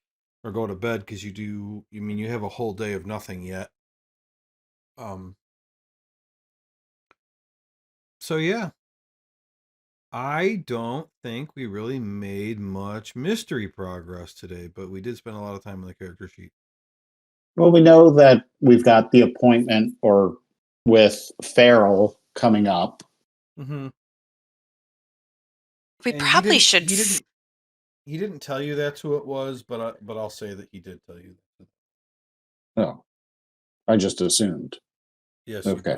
or go to bed, because you have a whole day of nothing yet. So yeah. I don't think we really made much mystery progress today, but we did spend a lot of time on the character sheet. Well, we know that we've got the appointment with Farrell coming up. Mm-hmm. We And probably should. He didn't tell you that's who it was, but I'll say that he did tell you. Oh, I just assumed. Yes, Okay.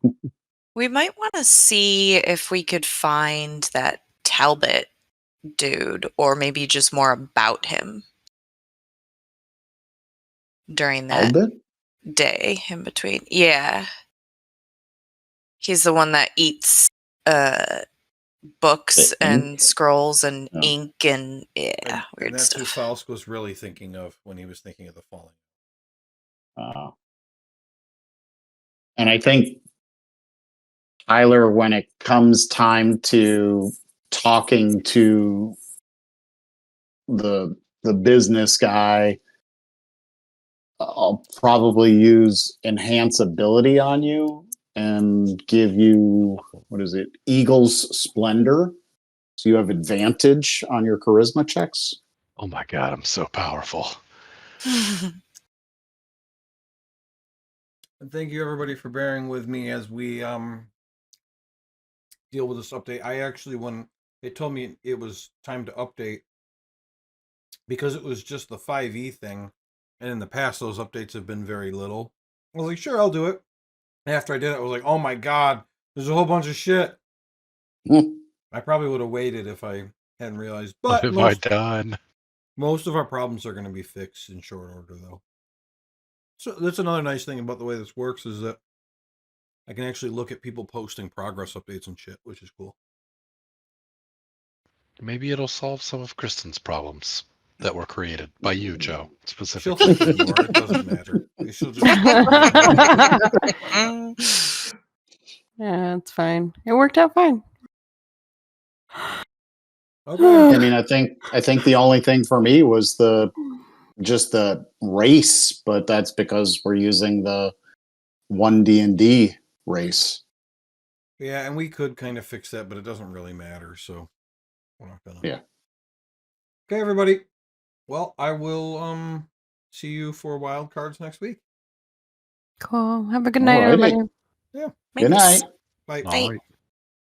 You did. We might want to see if we could find that Talbot dude, or maybe just more about him during that day in between. Yeah. He's the one that eats books and scrolls and ink and weird and that's stuff. who Faust was really thinking of when he was thinking of the falling. And I think, Tyler, when it comes time to talking to the business guy, I'll probably use enhance ability on you and give you, what is it, Eagle's Splendor. So you have advantage on your charisma checks. Oh my god, I'm so powerful. And thank you everybody for bearing with me as we deal with this update. I actually, when they told me it was time to update, because it was just the 5e thing, and in the past those updates have been very little, I was like, sure, I'll do it. After I did it, I was like, oh my god, there's a whole bunch of shit. I probably would have waited if I hadn't realized. What But have I done? most of our problems are going to be fixed in short order, though. So that's another nice thing about the way this works is that I can actually look at people posting progress updates and shit, which is cool. Maybe it'll solve some of Kristen's problems that were created by you, Joe, She'll specifically. fix it more. It doesn't matter. She'll just. Yeah, it's fine. It worked out fine. Okay. I mean, I think the only thing for me was just the race, but that's because we're using the 1D&D race. Yeah, and we could kind of fix that, but it doesn't really matter, so we're not gonna. Yeah. Okay, everybody. Well, I will see you for wild cards next week. Cool. Have a good night, Alrighty. everybody. Yeah. Good night. Bye. All right.